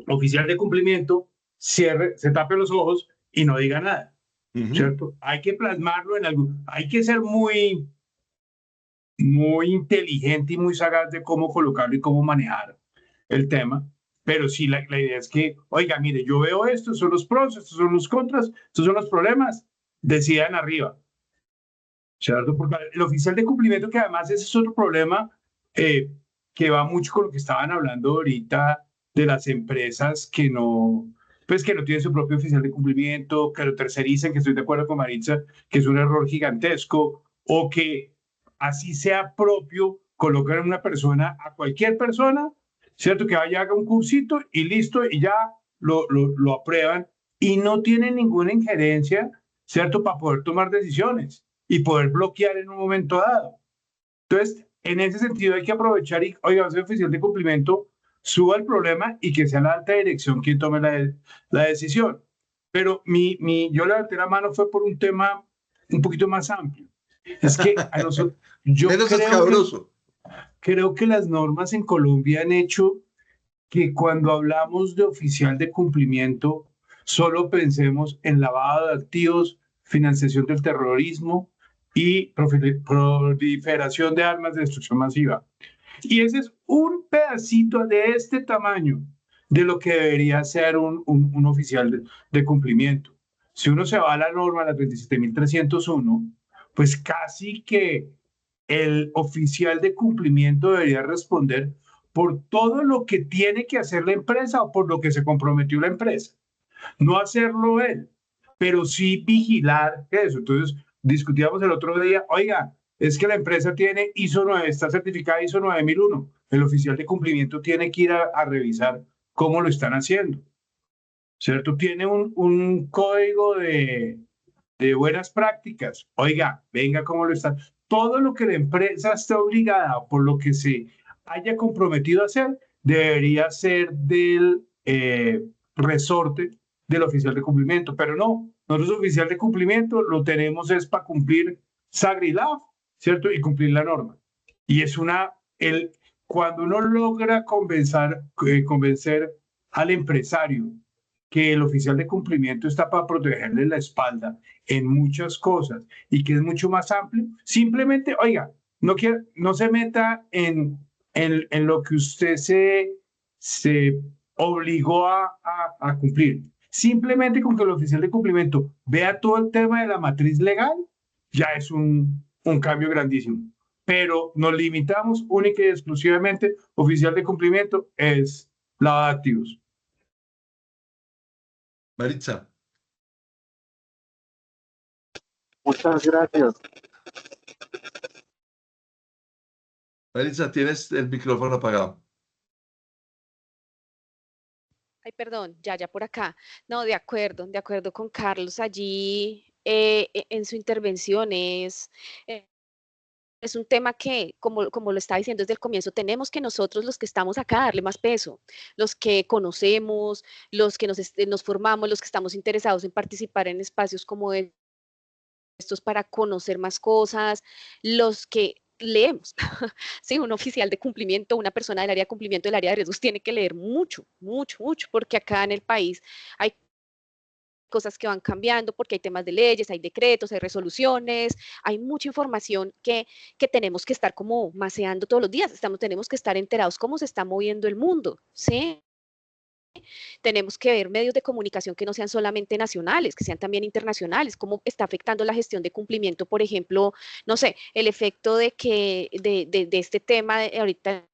oficial de cumplimiento se tape los ojos y no diga nada, ¿cierto? Hay que plasmarlo en algo, hay que ser muy inteligente y muy sagaz de cómo colocarlo y cómo manejar el tema, pero sí la idea es que, oiga, mire, yo veo esto, estos son los pros, estos son los contras, estos son los problemas, decidan arriba, ¿cierto? Porque el oficial de cumplimiento, que además ese es otro problema, que va mucho con lo que estaban hablando ahorita de las empresas que no, pues que no tienen su propio oficial de cumplimiento, que lo tercerizan, que estoy de acuerdo con Maritza, que es un error gigantesco, o que así sea propio, colocar a una persona, a cualquier persona, ¿cierto? Que vaya, haga un cursito y listo, y ya lo aprueban, y no tienen ninguna injerencia, ¿cierto? Para poder tomar decisiones y poder bloquear en un momento dado. Entonces, en ese sentido hay que aprovechar y, oiga, ese oficial de cumplimiento suba el problema y que sea la alta dirección quien tome la decisión. Pero yo levanté la mano fue por un tema un poquito más amplio. Es que a nosotros, yo Menos escabroso. creo que las normas en Colombia han hecho que cuando hablamos de oficial de cumplimiento, solo pensemos en lavado de activos, financiación del terrorismo y proliferación de armas de destrucción masiva. Y ese es un pedacito de este tamaño de lo que debería ser un oficial de cumplimiento. Si uno se va a la norma, la 37.301, pues casi que el oficial de cumplimiento debería responder por todo lo que tiene que hacer la empresa o por lo que se comprometió la empresa. No hacerlo él, pero sí vigilar eso. Entonces, discutíamos el otro día, oiga, es que la empresa tiene ISO 9, está certificada ISO 9001. El oficial de cumplimiento tiene que ir a revisar cómo lo están haciendo, ¿cierto? Tiene un código de buenas prácticas. Oiga, venga cómo lo están. Todo lo que la empresa esté obligada por lo que se haya comprometido a hacer debería ser del resorte del oficial de cumplimiento, pero no, nosotros oficial de cumplimiento lo tenemos es para cumplir SAGRI-LAF, ¿cierto? Y cumplir la norma. Y es cuando uno logra convencer al empresario que el oficial de cumplimiento está para protegerle la espalda en muchas cosas y que es mucho más amplio, simplemente, oiga, no se meta en lo que usted se obligó a cumplir. Simplemente con que el oficial de cumplimiento vea todo el tema de la matriz legal, ya es un cambio grandísimo. Pero nos limitamos única y exclusivamente, oficial de cumplimiento es lavado de activos. Maritza. Muchas gracias. Maritza, tienes el micrófono apagado. Ay, perdón, ya por acá. No, de acuerdo con Carlos allí en su intervención es un tema que, como lo estaba diciendo desde el comienzo, tenemos que nosotros los que estamos acá darle más peso, los que conocemos, los que nos formamos, los que estamos interesados en participar en espacios como estos para conocer más cosas, los que leemos. Sí, un oficial de cumplimiento, una persona del área de cumplimiento del área de riesgos tiene que leer mucho, porque acá en el país hay cosas que van cambiando, porque hay temas de leyes, hay decretos, hay resoluciones, hay mucha información que tenemos que estar como maceando todos los días, tenemos que estar enterados cómo se está moviendo el mundo, ¿sí? Tenemos que ver medios de comunicación que no sean solamente nacionales, que sean también internacionales, cómo está afectando la gestión de cumplimiento, por ejemplo, no sé, el efecto de este tema ahorita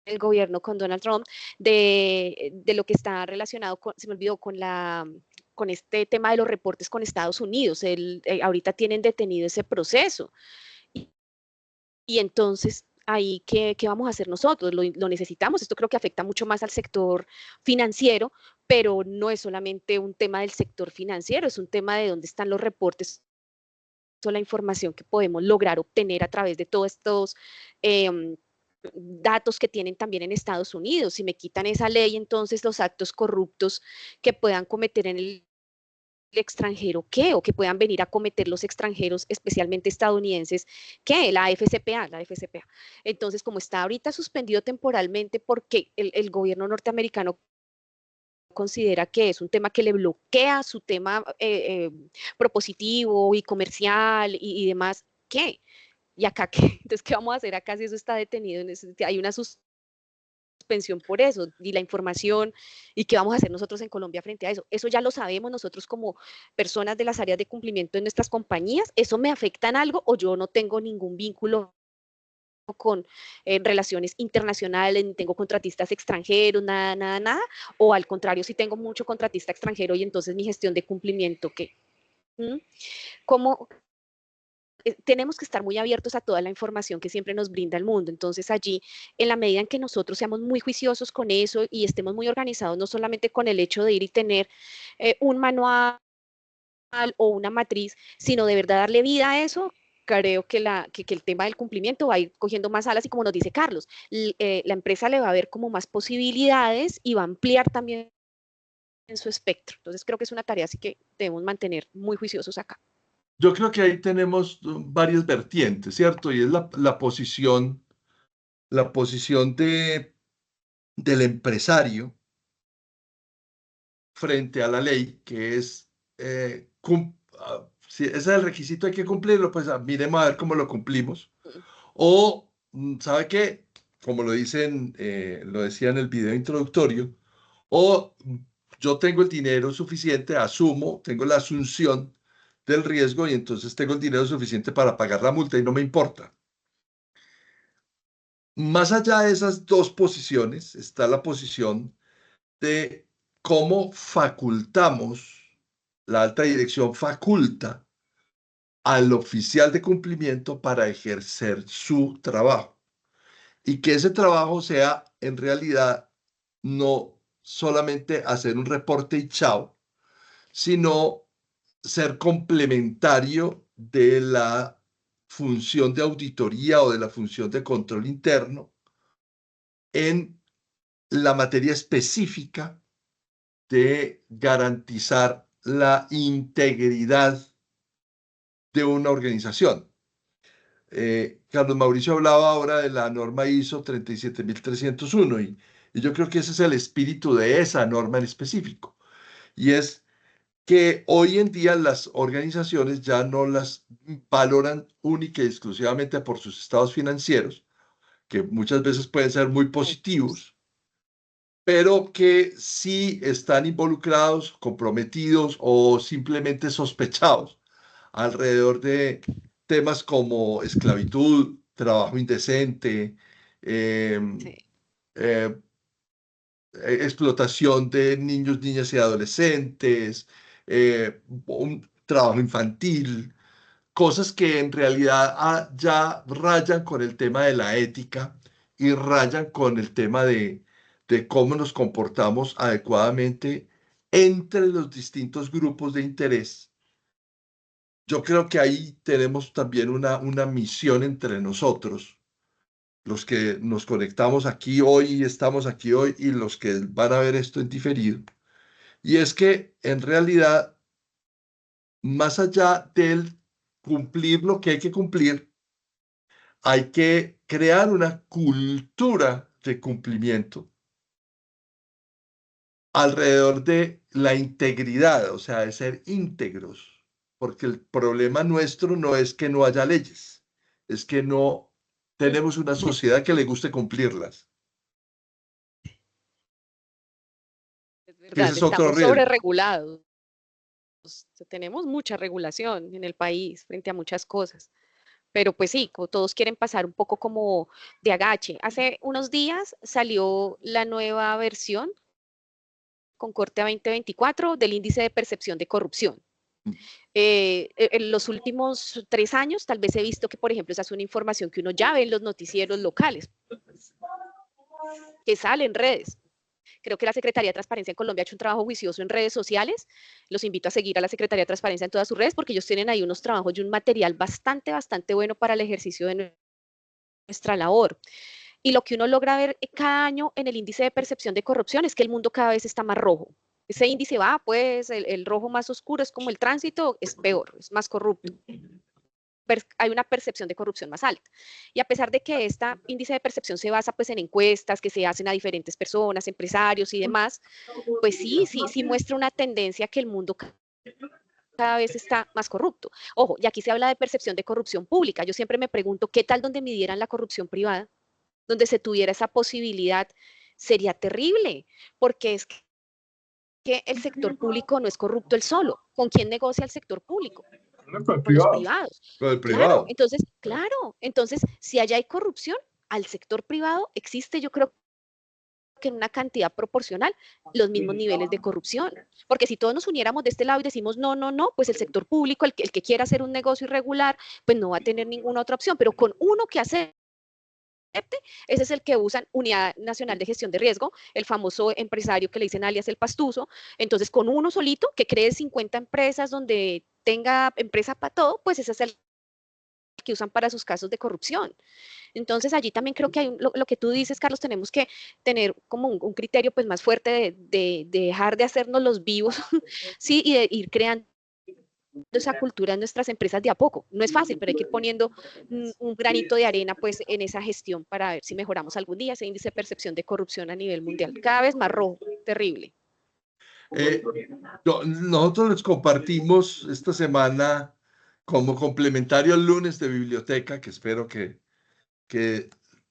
el gobierno con Donald Trump, de lo que está relacionado se me olvidó, con este tema de los reportes con Estados Unidos. Ahorita tienen detenido ese proceso. Y entonces, ahí, ¿qué vamos a hacer nosotros? Lo necesitamos. Esto creo que afecta mucho más al sector financiero, pero no es solamente un tema del sector financiero, es un tema de dónde están los reportes o la información que podemos lograr obtener a través de todos estos datos que tienen también en Estados Unidos. Si me quitan esa ley, entonces los actos corruptos que puedan cometer en el extranjero, ¿qué? O que puedan venir a cometer los extranjeros, especialmente estadounidenses, ¿qué? La FCPA. Entonces, como está ahorita suspendido temporalmente porque el gobierno norteamericano considera que es un tema que le bloquea su tema propositivo y comercial y demás, ¿qué? ¿Y acá qué? Entonces, ¿qué vamos a hacer acá si eso está detenido? Hay una suspensión por eso, y la información, y qué vamos a hacer nosotros en Colombia frente a eso. Eso ya lo sabemos nosotros como personas de las áreas de cumplimiento en nuestras compañías. ¿Eso me afecta en algo o yo no tengo ningún vínculo con relaciones internacionales, ni tengo contratistas extranjeros, nada, o al contrario, si tengo mucho contratista extranjero y entonces mi gestión de cumplimiento, ¿qué? ¿Cómo? Tenemos que estar muy abiertos a toda la información que siempre nos brinda el mundo. Entonces allí, en la medida en que nosotros seamos muy juiciosos con eso y estemos muy organizados, no solamente con el hecho de ir y tener un manual o una matriz, sino de verdad darle vida a eso, creo que el tema del cumplimiento va a ir cogiendo más alas y como nos dice Carlos, la empresa le va a ver como más posibilidades y va a ampliar también en su espectro. Entonces creo que es una tarea así que debemos mantener muy juiciosos acá. Yo creo que ahí tenemos varias vertientes, ¿cierto? Y es la posición del empresario frente a la ley, que es, si ese es el requisito, hay que cumplirlo, pues miremos a ver cómo lo cumplimos. O, ¿sabe qué? Como lo dicen, lo decía en el video introductorio, o yo tengo el dinero suficiente, asumo, tengo la asunción del riesgo y entonces tengo el dinero suficiente para pagar la multa y no me importa. Más allá de esas dos posiciones está la posición de cómo facultamos, la alta dirección faculta al oficial de cumplimiento para ejercer su trabajo y que ese trabajo sea en realidad no solamente hacer un reporte y chao, sino ser complementario de la función de auditoría o de la función de control interno en la materia específica de garantizar la integridad de una organización. Carlos Mauricio hablaba ahora de la norma ISO 37301 y yo creo que ese es el espíritu de esa norma en específico. Y es que hoy en día las organizaciones ya no las valoran única y exclusivamente por sus estados financieros, que muchas veces pueden ser muy positivos, pero que sí están involucrados, comprometidos o simplemente sospechados alrededor de temas como esclavitud, trabajo indecente, Sí. Explotación de niños, niñas y adolescentes, un trabajo infantil, cosas que en realidad ya rayan con el tema de la ética y rayan con el tema de cómo nos comportamos adecuadamente entre los distintos grupos de interés. Yo creo que ahí tenemos también una misión entre nosotros, los que nos conectamos aquí hoy y estamos aquí hoy y los que van a ver esto en diferido. Y es que en realidad, más allá del cumplir lo que hay que cumplir, hay que crear una cultura de cumplimiento alrededor de la integridad, o sea, de ser íntegros, porque el problema nuestro no es que no haya leyes, es que no tenemos una sociedad que le guste cumplirlas. Es Que ese verdad, es otro estamos riesgo. sobreregulados. Tenemos mucha regulación en el país frente a muchas cosas. Pero pues sí, como todos quieren pasar un poco como de agache. Hace unos días salió la nueva versión con corte a 2024 del índice de percepción de corrupción. En los últimos 3 años, tal vez he visto que, por ejemplo, esa es una información que uno ya ve en los noticieros locales, que sale en redes. Creo que la Secretaría de Transparencia en Colombia ha hecho un trabajo juicioso en redes sociales. Los invito a seguir a la Secretaría de Transparencia en todas sus redes porque ellos tienen ahí unos trabajos y un material bastante bueno para el ejercicio de nuestra labor. Y lo que uno logra ver cada año en el índice de percepción de corrupción es que el mundo cada vez está más rojo. Ese índice va, pues, el rojo más oscuro es como el tránsito, es peor, es más corrupto. Hay una percepción de corrupción más alta. Y a pesar de que este índice de percepción se basa pues en encuestas que se hacen a diferentes personas, empresarios y demás, pues sí muestra una tendencia que el mundo cada vez está más corrupto. Ojo, y aquí se habla de percepción de corrupción pública. Yo siempre me pregunto, ¿qué tal donde midieran la corrupción privada? Donde se tuviera esa posibilidad, sería terrible, porque es que el sector público no es corrupto él solo. ¿Con quién negocia el sector público? No, con por los privado. privados. Con el Claro, privado. entonces, si allá hay corrupción, al sector privado existe, yo creo que en una cantidad proporcional los mismos niveles de corrupción. Porque si todos nos uniéramos de este lado y decimos no, no, no, pues el sector público, el que quiera hacer un negocio irregular, pues no va a tener ninguna otra opción. Pero con uno que acepte, ese es el que usan Unidad Nacional de Gestión de Riesgo, el famoso empresario que le dicen alias el pastuso. Entonces, con uno solito que cree 50 empresas donde tenga empresa para todo, pues ese es el que usan para sus casos de corrupción. Entonces, allí también creo que hay lo que tú dices, Carlos, tenemos que tener como un criterio pues más fuerte de dejar de hacernos los vivos, sí, y de ir creando esa cultura en nuestras empresas de a poco. No es fácil, pero hay que ir poniendo un granito de arena pues en esa gestión para ver si mejoramos algún día ese índice de percepción de corrupción a nivel mundial. Cada vez más rojo, terrible. Nosotros les compartimos esta semana como complementario al lunes de biblioteca, que espero que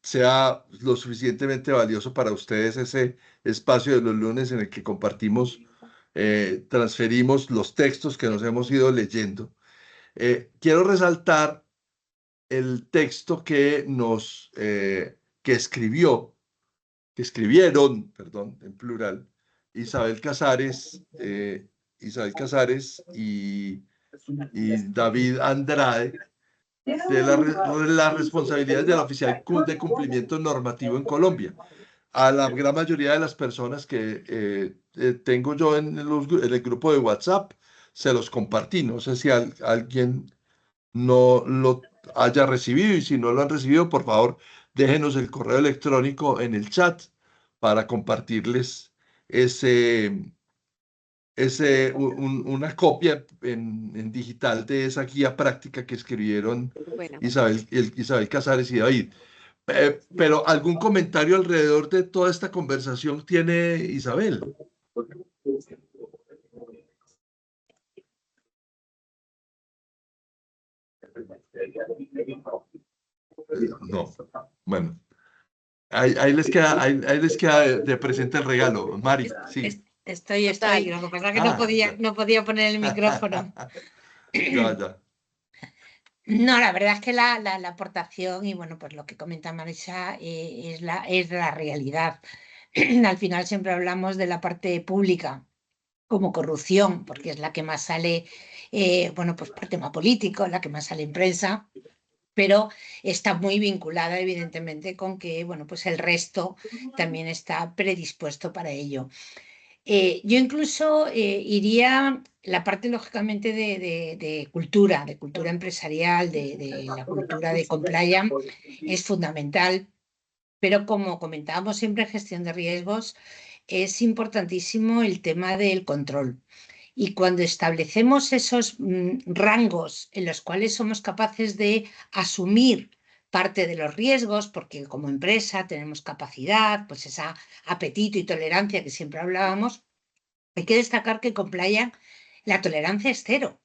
sea lo suficientemente valioso para ustedes ese espacio de los lunes en el que compartimos, transferimos los textos que nos hemos ido leyendo. Quiero resaltar el texto que escribieron, perdón, en plural, Isabel Casares y David Andrade, de las responsabilidades de la oficial de cumplimiento normativo en Colombia. A la gran mayoría de las personas que tengo yo en el grupo de WhatsApp, se los compartí. No sé si alguien no lo haya recibido, y si no lo han recibido, por favor, déjenos el correo electrónico en el chat para compartirles una copia en digital de esa guía práctica que escribieron Bueno. Isabel Casares y David. Pero algún comentario alrededor de toda esta conversación tiene Isabel. No, bueno. Ahí les queda de presente el regalo, Mari. Sí. Estoy. Lo que pasa es que no podía poner el micrófono. Ya. No, la verdad es que la aportación y bueno, pues lo que comenta Marisa es la realidad. Al final siempre hablamos de la parte pública como corrupción, porque es la que más sale, bueno, pues por tema político, la que más sale en prensa, pero está muy vinculada evidentemente con que, bueno, pues el resto también está predispuesto para ello. Yo incluso iría la parte, lógicamente, de cultura empresarial, de la cultura de compliance, es fundamental, pero como comentábamos siempre en gestión de riesgos, es importantísimo el tema del control. Y cuando establecemos esos rangos en los cuales somos capaces de asumir parte de los riesgos, porque como empresa tenemos capacidad, pues ese apetito y tolerancia que siempre hablábamos, hay que destacar que con Playa la tolerancia es cero.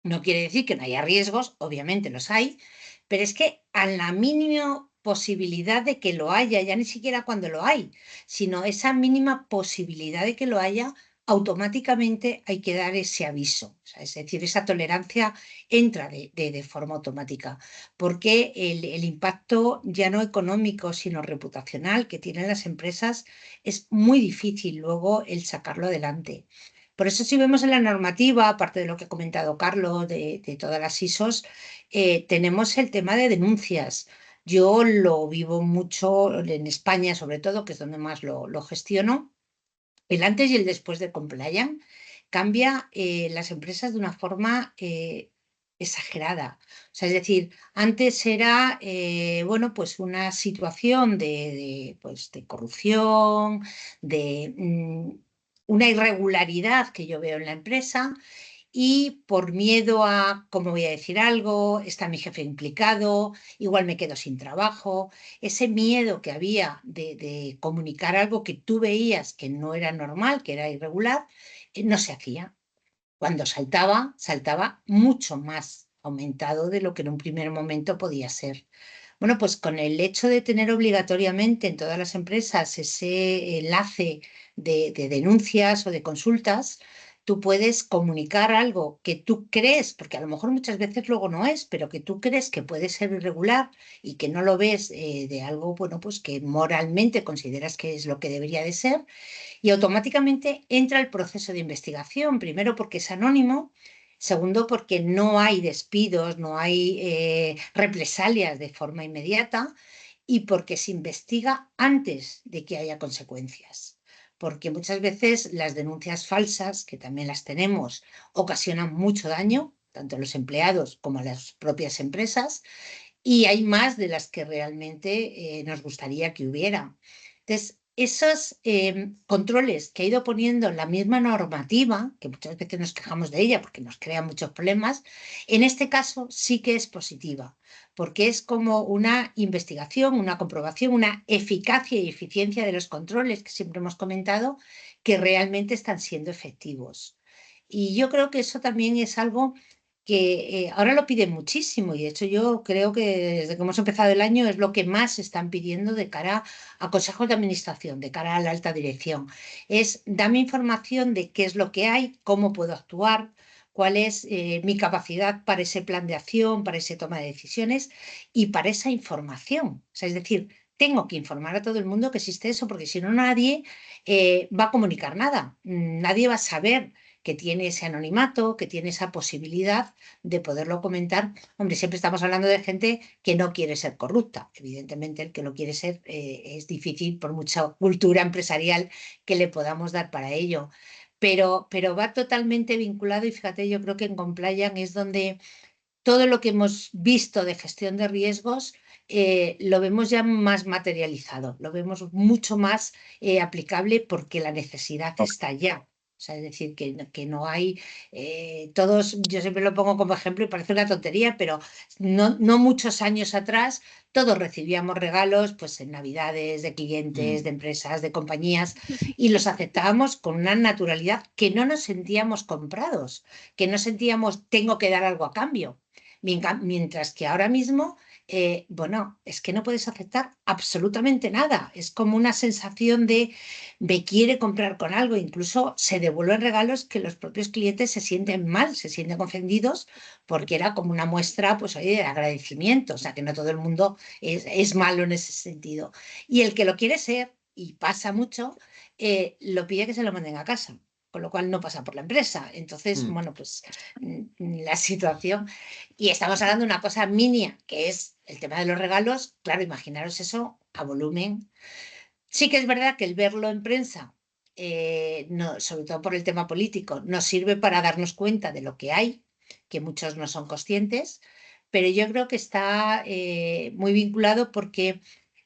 No quiere decir que no haya riesgos, obviamente los hay, pero es que a la mínima posibilidad de que lo haya, ya ni siquiera cuando lo hay, sino esa mínima posibilidad de que lo haya, automáticamente hay que dar ese aviso. O sea, es decir, esa tolerancia entra de forma automática, porque el impacto ya no económico, sino reputacional que tienen las empresas es muy difícil luego el sacarlo adelante. Por eso si vemos en la normativa, aparte de lo que ha comentado Carlos, de todas las ISOs, tenemos el tema de denuncias. Yo lo vivo mucho en España, sobre todo, que es donde más lo gestiono. El antes y el después de compliance cambia las empresas de una forma exagerada. O sea, es decir, antes era, bueno, pues una situación de corrupción, de una irregularidad que yo veo en la empresa, y por miedo a, ¿cómo voy a decir algo? Está mi jefe implicado, igual me quedo sin trabajo. Ese miedo que había de comunicar algo que tú veías que no era normal, que era irregular, no se hacía. Cuando saltaba mucho más aumentado de lo que en un primer momento podía ser. Bueno, pues con el hecho de tener obligatoriamente en todas las empresas ese enlace de denuncias o de consultas, tú puedes comunicar algo que tú crees, porque a lo mejor muchas veces luego no es, pero que tú crees que puede ser irregular y que no lo ves de algo, bueno, pues que moralmente consideras que es lo que debería de ser, y automáticamente entra el proceso de investigación, primero porque es anónimo, segundo porque no hay despidos, no hay represalias de forma inmediata, y porque se investiga antes de que haya consecuencias. Porque muchas veces las denuncias falsas, que también las tenemos, ocasionan mucho daño, tanto a los empleados como a las propias empresas, y hay más de las que realmente nos gustaría que hubiera. Entonces, esos controles que ha ido poniendo la misma normativa, que muchas veces nos quejamos de ella porque nos crea muchos problemas, en este caso sí que es positiva, porque es como una investigación, una comprobación, una eficacia y eficiencia de los controles que siempre hemos comentado, que realmente están siendo efectivos. Y yo creo que eso también es algo que ahora lo piden muchísimo, y de hecho yo creo que desde que hemos empezado el año es lo que más están pidiendo de cara a consejos de administración, de cara a la alta dirección. Es dame información de qué es lo que hay, cómo puedo actuar, cuál es mi capacidad para ese plan de acción, para esa toma de decisiones y para esa información. O sea, es decir, tengo que informar a todo el mundo que existe eso, porque si no nadie va a comunicar nada, nadie va a saber que tiene ese anonimato, que tiene esa posibilidad de poderlo comentar. Hombre, siempre estamos hablando de gente que no quiere ser corrupta. Evidentemente, el que lo quiere ser es difícil por mucha cultura empresarial que le podamos dar para ello. Pero va totalmente vinculado, y fíjate, yo creo que en Compliance es donde todo lo que hemos visto de gestión de riesgos lo vemos ya más materializado, lo vemos mucho más aplicable porque la necesidad está ya. O sea, es decir, que no hay todos, yo siempre lo pongo como ejemplo y parece una tontería, pero no muchos años atrás todos recibíamos regalos pues en Navidades de clientes, de empresas, de compañías, y los aceptábamos con una naturalidad que no nos sentíamos comprados, que no sentíamos tengo que dar algo a cambio. Mientras que ahora mismo, bueno, es que no puedes aceptar absolutamente nada. Es como una sensación de me quiere comprar con algo. Incluso se devuelven regalos que los propios clientes se sienten mal, se sienten ofendidos, porque era como una muestra, pues, oye, de agradecimiento. O sea, que no todo el mundo es malo en ese sentido. Y el que lo quiere ser, y pasa mucho, lo pide que se lo manden a casa, con lo cual no pasa por la empresa. Entonces, bueno, pues la situación. Y estamos hablando de una cosa mínima, que es el tema de los regalos. Claro, imaginaros eso a volumen. Sí que es verdad que el verlo en prensa, no, sobre todo por el tema político, nos sirve para darnos cuenta de lo que hay, que muchos no son conscientes, pero yo creo que está muy vinculado porque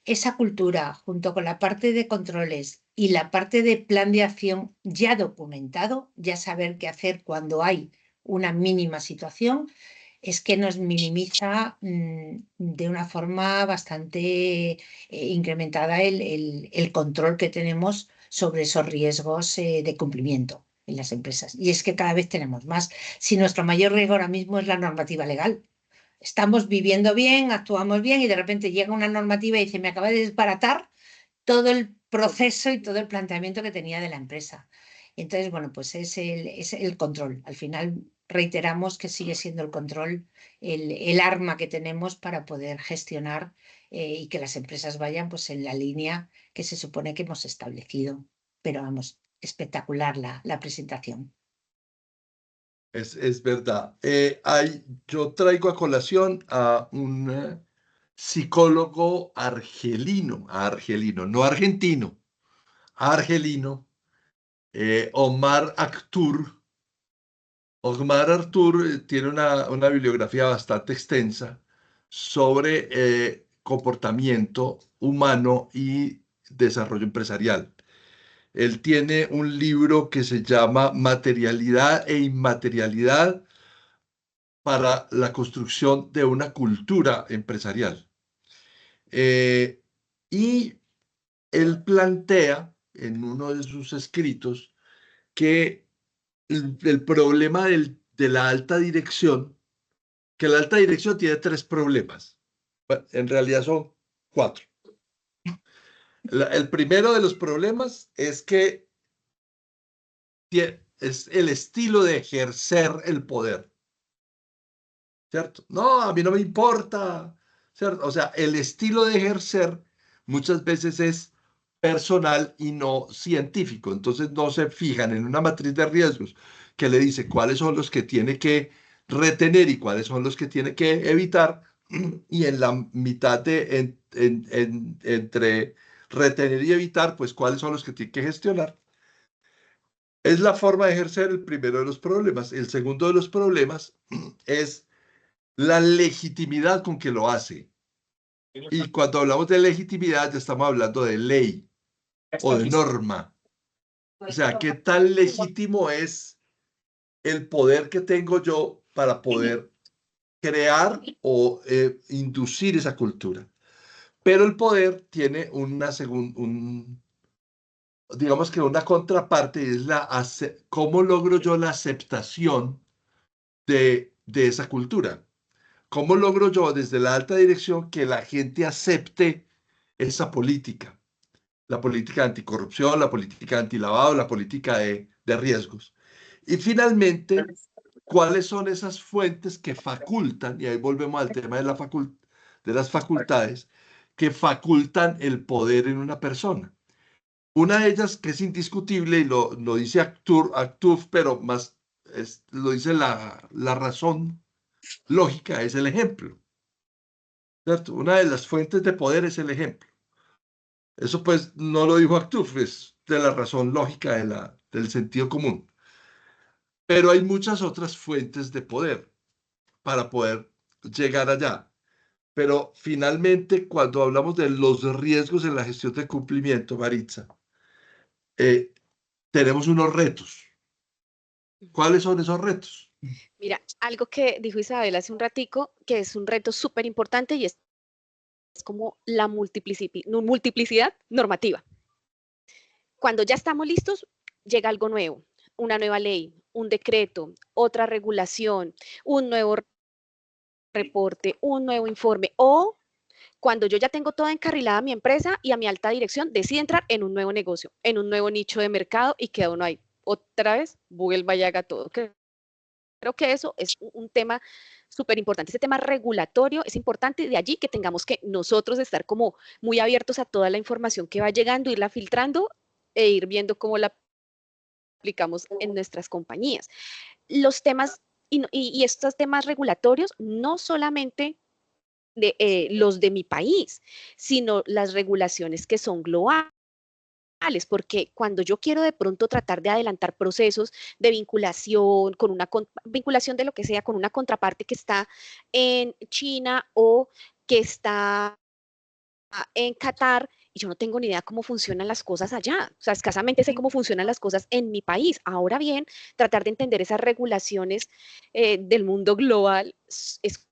esa cultura, junto con la parte de controles y la parte de plan de acción ya documentado, ya saber qué hacer cuando hay una mínima situación, es que nos minimiza de una forma bastante incrementada el control que tenemos sobre esos riesgos de cumplimiento en las empresas. Y es que cada vez tenemos más. Si nuestro mayor riesgo ahora mismo es la normativa legal, estamos viviendo bien, actuamos bien y de repente llega una normativa y dice, me acaba de desbaratar todo el proceso y todo el planteamiento que tenía de la empresa. Entonces, bueno, pues es el control. Al final reiteramos que sigue siendo el control el arma que tenemos para poder gestionar y que las empresas vayan pues en la línea que se supone que hemos establecido. Pero vamos, espectacular la presentación. Es verdad. Yo traigo a colación a un psicólogo argelino, no argentino, argelino, Omar Akhtur. Omar Artur tiene una bibliografía bastante extensa sobre comportamiento humano y desarrollo empresarial. Él tiene un libro que se llama Materialidad e Inmaterialidad para la construcción de una cultura empresarial. Y él plantea en uno de sus escritos que el problema de la alta dirección, que la alta dirección tiene tres problemas. Bueno, en realidad son cuatro. El primero de los problemas es que es el estilo de ejercer el poder, ¿cierto? No, a mí no me importa, ¿cierto? O sea, el estilo de ejercer muchas veces es personal y no científico. Entonces no se fijan en una matriz de riesgos que le dice cuáles son los que tiene que retener y cuáles son los que tiene que evitar. Y en la mitad de entre retener y evitar, pues cuáles son los que tiene que gestionar. Es la forma de ejercer el primero de los problemas. El segundo de los problemas es la legitimidad con que lo hace. Y cuando hablamos de legitimidad, ya estamos hablando de ley o de norma. O sea, ¿qué tan legítimo es el poder que tengo yo para poder crear o inducir esa cultura? Pero el poder tiene digamos que una contraparte, y es cómo logro yo la aceptación de esa cultura. ¿Cómo logro yo desde la alta dirección que la gente acepte esa política? La política anticorrupción, la política antilavado, la política de riesgos. Y finalmente, ¿cuáles son esas fuentes que facultan, y ahí volvemos al tema de las facultades, que facultan el poder en una persona? Una de ellas que es indiscutible, y lo dice Actuf, pero más lo dice la razón lógica, es el ejemplo, ¿cierto? Una de las fuentes de poder es el ejemplo. Eso pues no lo dijo Actuf, es de la razón lógica del sentido común. Pero hay muchas otras fuentes de poder para poder llegar allá. Pero finalmente, cuando hablamos de los riesgos en la gestión de cumplimiento, Maritza, eh, tenemos unos retos. ¿Cuáles son esos retos? Mira, algo que dijo Isabel hace un ratico, que es un reto súper importante y es como la multiplicidad normativa. Cuando ya estamos listos, llega algo nuevo, una nueva ley, un decreto, otra regulación, un nuevo reporte, un nuevo informe, o cuando yo ya tengo toda encarrilada mi empresa y a mi alta dirección decide entrar en un nuevo negocio, en un nuevo nicho de mercado y queda uno ahí. Otra vez, vuelva y haga todo. Creo que eso es un tema súper importante. Ese tema regulatorio es importante, de allí que tengamos que nosotros estar como muy abiertos a toda la información que va llegando, irla filtrando e ir viendo cómo la aplicamos en nuestras compañías. Los temas y estos temas regulatorios no solamente los de mi país, sino las regulaciones que son globales, porque cuando yo quiero de pronto tratar de adelantar procesos de vinculación, con una vinculación de lo que sea, con una contraparte que está en China o que está en Qatar, y yo no tengo ni idea cómo funcionan las cosas allá. O sea, escasamente sé cómo funcionan las cosas en mi país. Ahora bien, tratar de entender esas regulaciones del mundo global es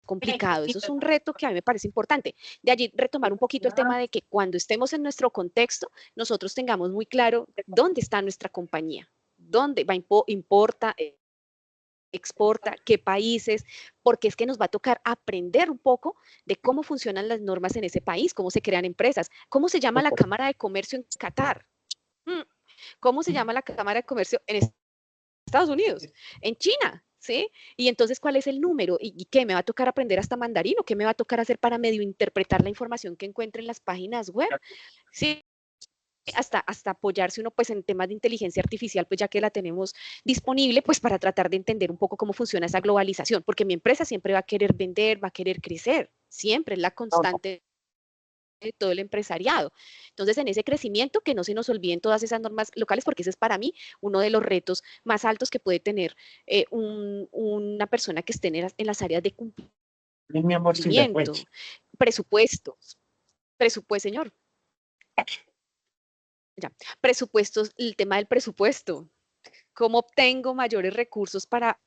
complicado. Eso es un reto que a mí me parece importante. De allí retomar un poquito el tema de que cuando estemos en nuestro contexto, nosotros tengamos muy claro dónde está nuestra compañía, dónde va, importa, exporta, qué países, porque es que nos va a tocar aprender un poco de cómo funcionan las normas en ese país, cómo se crean empresas, cómo se llama la Cámara de Comercio en Qatar, cómo se llama la Cámara de Comercio en Estados Unidos, en China, ¿sí? Y entonces, ¿cuál es el número? ¿Y qué? ¿Me va a tocar aprender hasta mandarín o qué me va a tocar hacer para medio interpretar la información que encuentre en las páginas web? Sí, hasta apoyarse uno pues en temas de inteligencia artificial, pues ya que la tenemos disponible, pues para tratar de entender un poco cómo funciona esa globalización, porque mi empresa siempre va a querer vender, va a querer crecer, siempre es la constante de todo el empresariado. Entonces, en ese crecimiento, que no se nos olviden todas esas normas locales, porque ese es para mí uno de los retos más altos que puede tener una persona que esté en las áreas de cumplimiento. Presupuestos, señor. Ya. Presupuestos, el tema del presupuesto. ¿Cómo obtengo mayores recursos para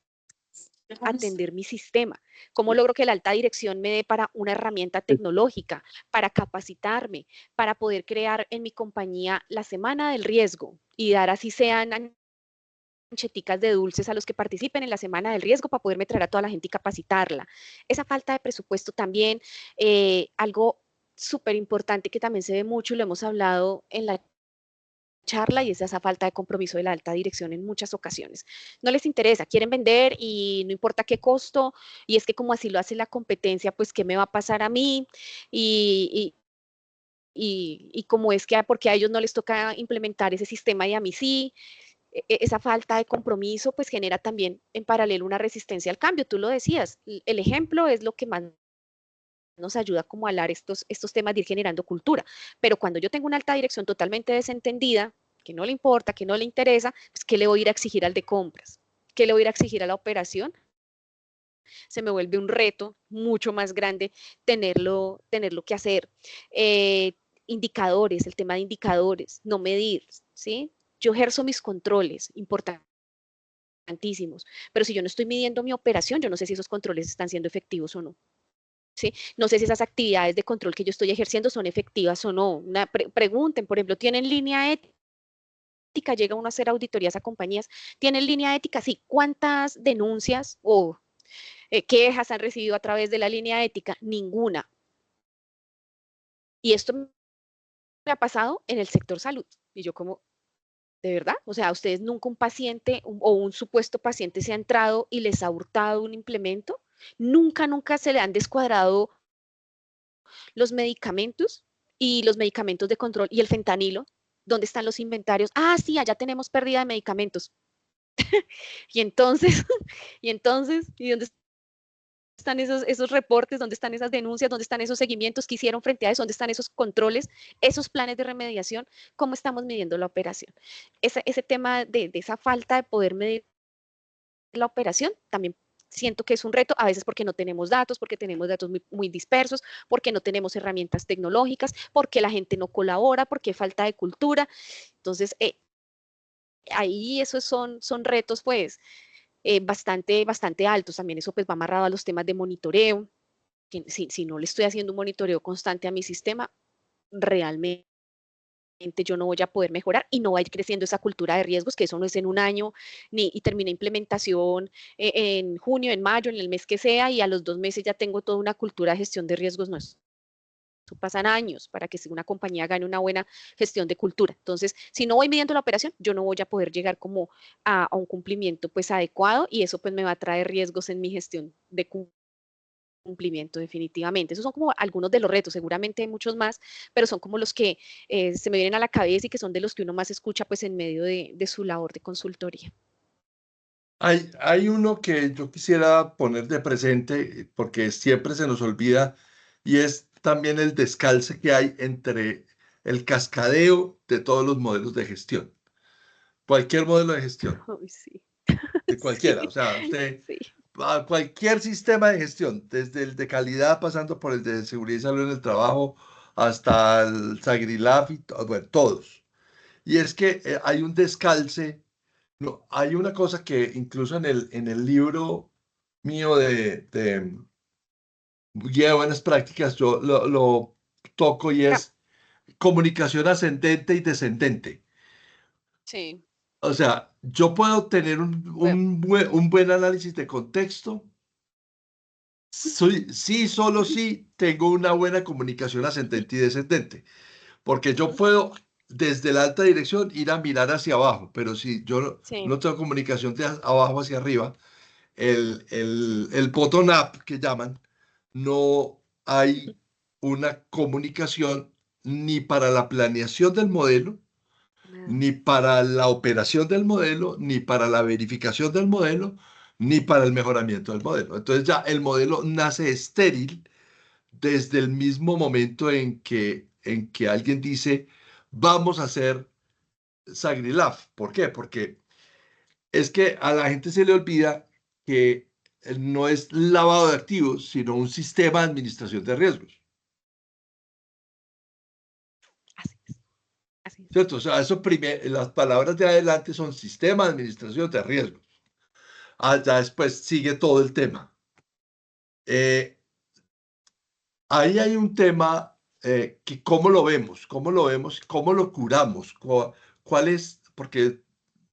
atender mi sistema? ¿Cómo logro que la alta dirección me dé para una herramienta tecnológica, para capacitarme, para poder crear en mi compañía la semana del riesgo y dar así sean ancheticas de dulces a los que participen en la semana del riesgo para poderme traer a toda la gente y capacitarla? Esa falta de presupuesto también, algo súper importante que también se ve mucho y lo hemos hablado en la charla y es esa falta de compromiso de la alta dirección en muchas ocasiones. No les interesa, quieren vender y no importa qué costo, y es que como así lo hace la competencia, pues qué me va a pasar a mí, y cómo es que porque a ellos no les toca implementar ese sistema y a mí sí. Esa falta de compromiso pues genera también en paralelo una resistencia al cambio. Tú lo decías, el ejemplo es lo que más nos ayuda como a hablar estos temas de ir generando cultura. Pero cuando yo tengo una alta dirección totalmente desentendida, que no le importa, que no le interesa, pues ¿qué le voy a ir a exigir al de compras? ¿Qué le voy a ir a exigir a la operación? Se me vuelve un reto mucho más grande tenerlo que hacer. Indicadores, el tema de indicadores, no medir, ¿sí? Yo ejerzo mis controles importantísimos, pero si yo no estoy midiendo mi operación, yo no sé si esos controles están siendo efectivos o no. ¿Sí? No sé si esas actividades de control que yo estoy ejerciendo son efectivas o no. Pregunten, por ejemplo, ¿tienen línea ética? Llega uno a hacer auditorías a compañías. ¿Tienen línea ética? Sí. ¿Cuántas denuncias o quejas han recibido a través de la línea ética? Ninguna. Y esto me ha pasado en el sector salud. Y yo como, ¿de verdad? O sea, ¿ustedes nunca un paciente o un supuesto paciente se ha entrado y les ha hurtado un implemento? Nunca se le han descuadrado los medicamentos y los medicamentos de control y el fentanilo. ¿Dónde están los inventarios? Ah, sí, allá tenemos pérdida de medicamentos. Y entonces, ¿y dónde están esos reportes? ¿Dónde están esas denuncias? ¿Dónde están esos seguimientos que hicieron frente a eso? ¿Dónde están esos controles, esos planes de remediación? ¿Cómo estamos midiendo la operación? Ese tema de esa falta de poder medir la operación también siento que es un reto, a veces porque no tenemos datos, porque tenemos datos muy dispersos, porque no tenemos herramientas tecnológicas, porque la gente no colabora, porque falta de cultura. Entonces, ahí esos son retos pues bastante altos. También eso pues va amarrado a los temas de monitoreo. Si no le estoy haciendo un monitoreo constante a mi sistema, realmente yo no voy a poder mejorar y no va a ir creciendo esa cultura de riesgos, que eso no es en un año, y termina implementación en junio, en mayo, en el mes que sea, y a los 2 meses ya tengo toda una cultura de gestión de riesgos. No, eso pasan años para que una compañía gane una buena gestión de cultura. Entonces, si no voy midiendo la operación, yo no voy a poder llegar como a un cumplimiento pues adecuado, y eso pues me va a traer riesgos en mi gestión de cumplimiento definitivamente. Esos son como algunos de los retos, seguramente hay muchos más, pero son como los que se me vienen a la cabeza y que son de los que uno más escucha pues en medio de su labor de consultoría. Hay uno que yo quisiera poner de presente porque siempre se nos olvida y es también el descalce que hay entre el cascadeo de todos los modelos de gestión. Cualquier modelo de gestión, Uy, sí, de sí, cualquiera. O sea, usted, sí, cualquier sistema de gestión, desde el de calidad, pasando por el de seguridad y salud en el trabajo, hasta el Sagrilaf y bueno, todos. Y es que hay un descalce. No, hay una cosa que incluso en el libro mío de Guía de Buenas Prácticas yo lo toco y no, es comunicación ascendente y descendente. sí, O sea, yo puedo tener bueno, un buen análisis de contexto. Sí, solo sí tengo una buena comunicación ascendente y descendente. Porque yo puedo desde la alta dirección ir a mirar hacia abajo, pero si yo sí, no tengo comunicación de abajo hacia arriba, el bottom up que llaman, no hay una comunicación ni para la planeación del modelo, nada, ni para la operación del modelo, ni para la verificación del modelo, ni para el mejoramiento del modelo. Entonces ya el modelo nace estéril desde el mismo momento en que alguien dice, vamos a hacer Sagrilaf. ¿Por qué? Porque es que a la gente se le olvida que no es lavado de activos, sino un sistema de administración de riesgos. así es, así es. ¿Cierto? O sea, las palabras de adelante son sistema de administración de riesgos. Ya después sigue todo el tema. Eh, Ahí hay un tema que cómo lo vemos, cómo lo curamos, cuál es, porque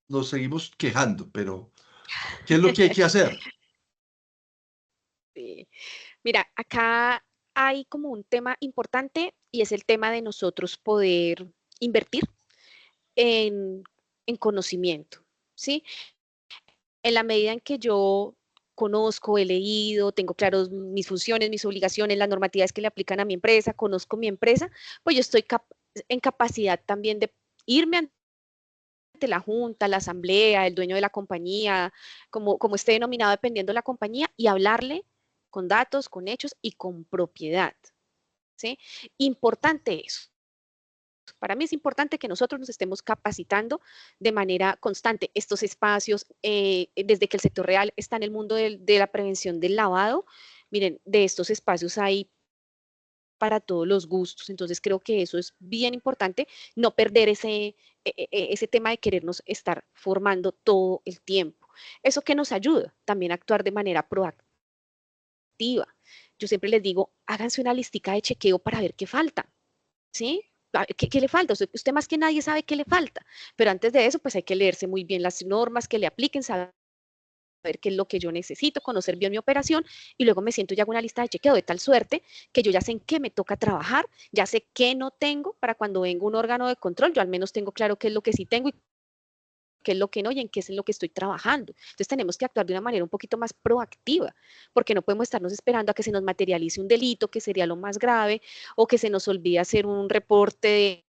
nos seguimos quejando, pero ¿qué es lo que hay que hacer? Sí. Mira, acá hay como un tema importante y es el tema de nosotros poder invertir en conocimiento, ¿sí? En la medida en que yo conozco, he leído, tengo claros mis funciones, mis obligaciones, las normativas que le aplican a mi empresa, conozco mi empresa, pues yo estoy en capacidad también de irme ante la junta, la asamblea, el dueño de la compañía, como esté denominado dependiendo de la compañía, y hablarle con datos, con hechos y con propiedad, ¿sí? Importante eso. Para mí es importante que nosotros nos estemos capacitando de manera constante. Estos espacios, desde que el sector real está en el mundo de la prevención del lavado, miren, de estos espacios hay para todos los gustos. Entonces creo que eso es bien importante, no perder ese tema de querernos estar formando todo el tiempo. Eso que nos ayuda también a actuar de manera proactiva. Yo siempre les digo, háganse una listica de chequeo para ver qué falta, ¿sí? ¿Qué le falta? Usted más que nadie sabe qué le falta, pero antes de eso, pues hay que leerse muy bien las normas que le apliquen, saber qué es lo que yo necesito, conocer bien mi operación y luego me siento y hago una lista de chequeo de tal suerte que yo ya sé en qué me toca trabajar, ya sé qué no tengo para cuando venga un órgano de control, yo al menos tengo claro qué es lo que sí tengo y qué es lo que no y en qué es en lo que estoy trabajando. Entonces tenemos que actuar de una manera un poquito más proactiva, porque no podemos estarnos esperando a que se nos materialice un delito, que sería lo más grave, o que se nos olvide hacer un reporte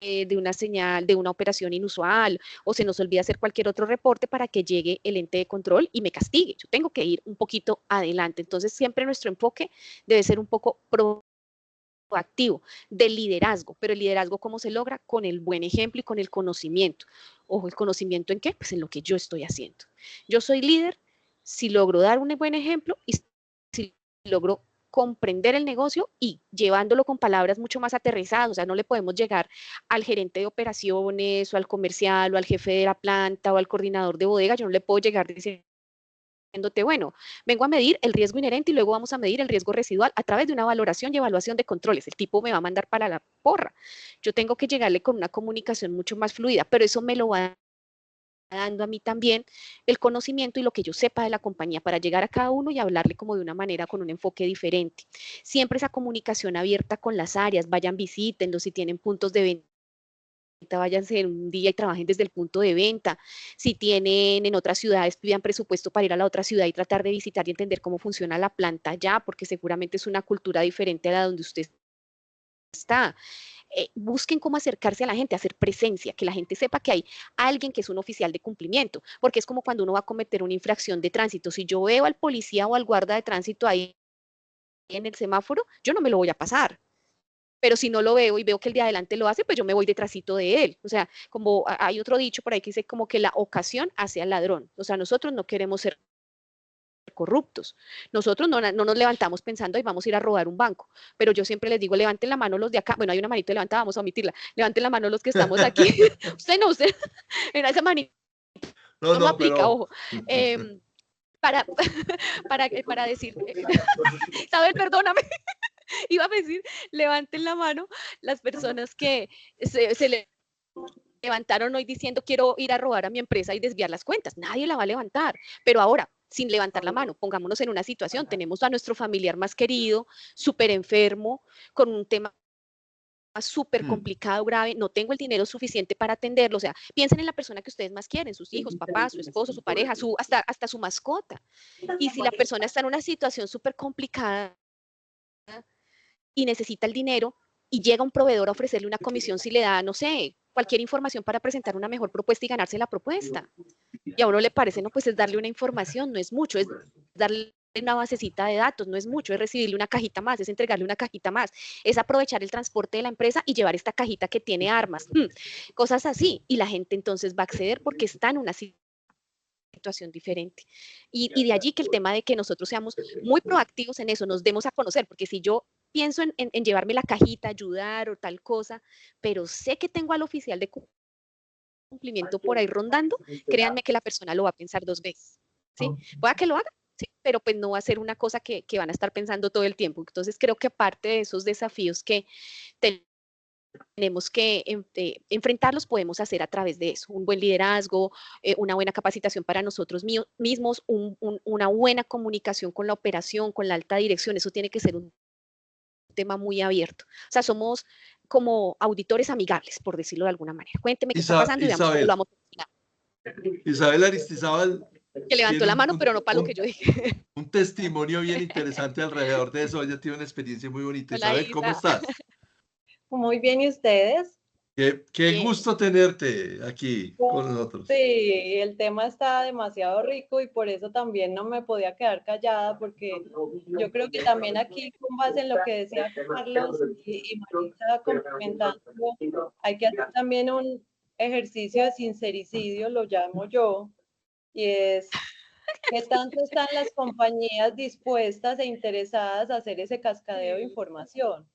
de una señal, de una operación inusual, o se nos olvida hacer cualquier otro reporte para que llegue el ente de control y me castigue. Yo tengo que ir un poquito adelante. Entonces, siempre nuestro enfoque debe ser un poco proactivo, de liderazgo, pero el liderazgo, ¿cómo se logra? Con el buen ejemplo y con el conocimiento. Ojo, ¿el conocimiento en qué? Pues en lo que yo estoy haciendo. Yo soy líder si logro dar un buen ejemplo y si logro comprender el negocio y llevándolo con palabras mucho más aterrizadas, o sea, no le podemos llegar al gerente de operaciones o al comercial o al jefe de la planta o al coordinador de bodega, yo no le puedo llegar diciéndote, bueno, vengo a medir el riesgo inherente y luego vamos a medir el riesgo residual a través de una valoración y evaluación de controles. El tipo me va a mandar para la porra. Yo tengo que llegarle con una comunicación mucho más fluida, pero eso me lo va dando a mí también el conocimiento y lo que yo sepa de la compañía para llegar a cada uno y hablarle como de una manera con un enfoque diferente. Siempre esa comunicación abierta con las áreas, vayan, visítenlos, si tienen puntos de venta, váyanse un día y trabajen desde el punto de venta. Si tienen en otras ciudades, pidan presupuesto para ir a la otra ciudad y tratar de visitar y entender cómo funciona la planta allá, porque seguramente es una cultura diferente a la donde usted está. Busquen cómo acercarse a la gente, hacer presencia, que la gente sepa que hay alguien que es un oficial de cumplimiento, porque es como cuando uno va a cometer una infracción de tránsito. Si yo veo al policía o al guarda de tránsito ahí en el semáforo, yo no me lo voy a pasar. Pero si no lo veo y veo que el de adelante lo hace, pues yo me voy detrásito de él. O sea, como hay otro dicho por ahí que dice como que la ocasión hace al ladrón. O sea, nosotros no queremos ser corruptos. Nosotros no nos levantamos pensando, y vamos a ir a robar un banco, pero yo siempre les digo, levanten la mano los de acá, bueno, hay una manito levantada, vamos a omitirla, levanten la mano los que estamos aquí, usted no, usted, en esa manito no aplica, ojo, para, para decir, Isabel, perdóname, iba a decir, levanten la mano las personas que se levantaron hoy diciendo quiero ir a robar a mi empresa y desviar las cuentas. Nadie la va a levantar. Pero ahora, sin levantar la mano, pongámonos en una situación. Tenemos a nuestro familiar más querido, súper enfermo, con un tema súper complicado, grave, no tengo el dinero suficiente para atenderlo. O sea, piensen en la persona que ustedes más quieren, sus hijos, papá, su esposo, su pareja, hasta su mascota. Y si la persona está en una situación súper complicada y necesita el dinero y llega un proveedor a ofrecerle una comisión si le da, no sé, cualquier información para presentar una mejor propuesta y ganarse la propuesta. Y a uno le parece, no, pues es darle una información, no es mucho, es darle una basecita de datos, no es mucho, es recibirle una cajita más, es entregarle una cajita más, es aprovechar el transporte de la empresa y llevar esta cajita que tiene armas, cosas así. Y la gente entonces va a acceder porque está en una situación diferente. Y de allí que el tema de que nosotros seamos muy proactivos en eso, nos demos a conocer, porque si yo pienso en llevarme la cajita, ayudar o tal cosa, pero sé que tengo al oficial de cumplimiento por ahí rondando, créanme que la persona lo va a pensar 2 veces, ¿sí? Pueda que lo haga, sí, pero pues no va a ser una cosa que van a estar pensando todo el tiempo. Entonces creo que parte de esos desafíos que tenemos que enfrentarlos podemos hacer a través de eso, un buen liderazgo, una buena capacitación para nosotros mismos, una buena comunicación con la operación, con la alta dirección, eso tiene que ser un tema muy abierto. O sea, somos como auditores amigables, por decirlo de alguna manera. Cuénteme qué está pasando y veamos cómo lo vamos a terminar. Isabel Aristizábal Que levantó tiene la mano, pero no para lo que yo dije. un testimonio bien interesante alrededor de eso. Ella tiene una experiencia muy bonita. Hola, Isabel, ¿cómo Isa. estás? Muy bien, ¿y ustedes? Qué Bien. gusto tenerte aquí con nosotros. Sí, el tema está demasiado rico y por eso también no me podía quedar callada, porque yo creo que también aquí, con base en lo que decía Carlos y Marisa complementando, hay que hacer también un ejercicio de sincericidio, lo llamo yo, y es ¿qué tanto están las compañías dispuestas e interesadas a hacer ese cascadeo de información?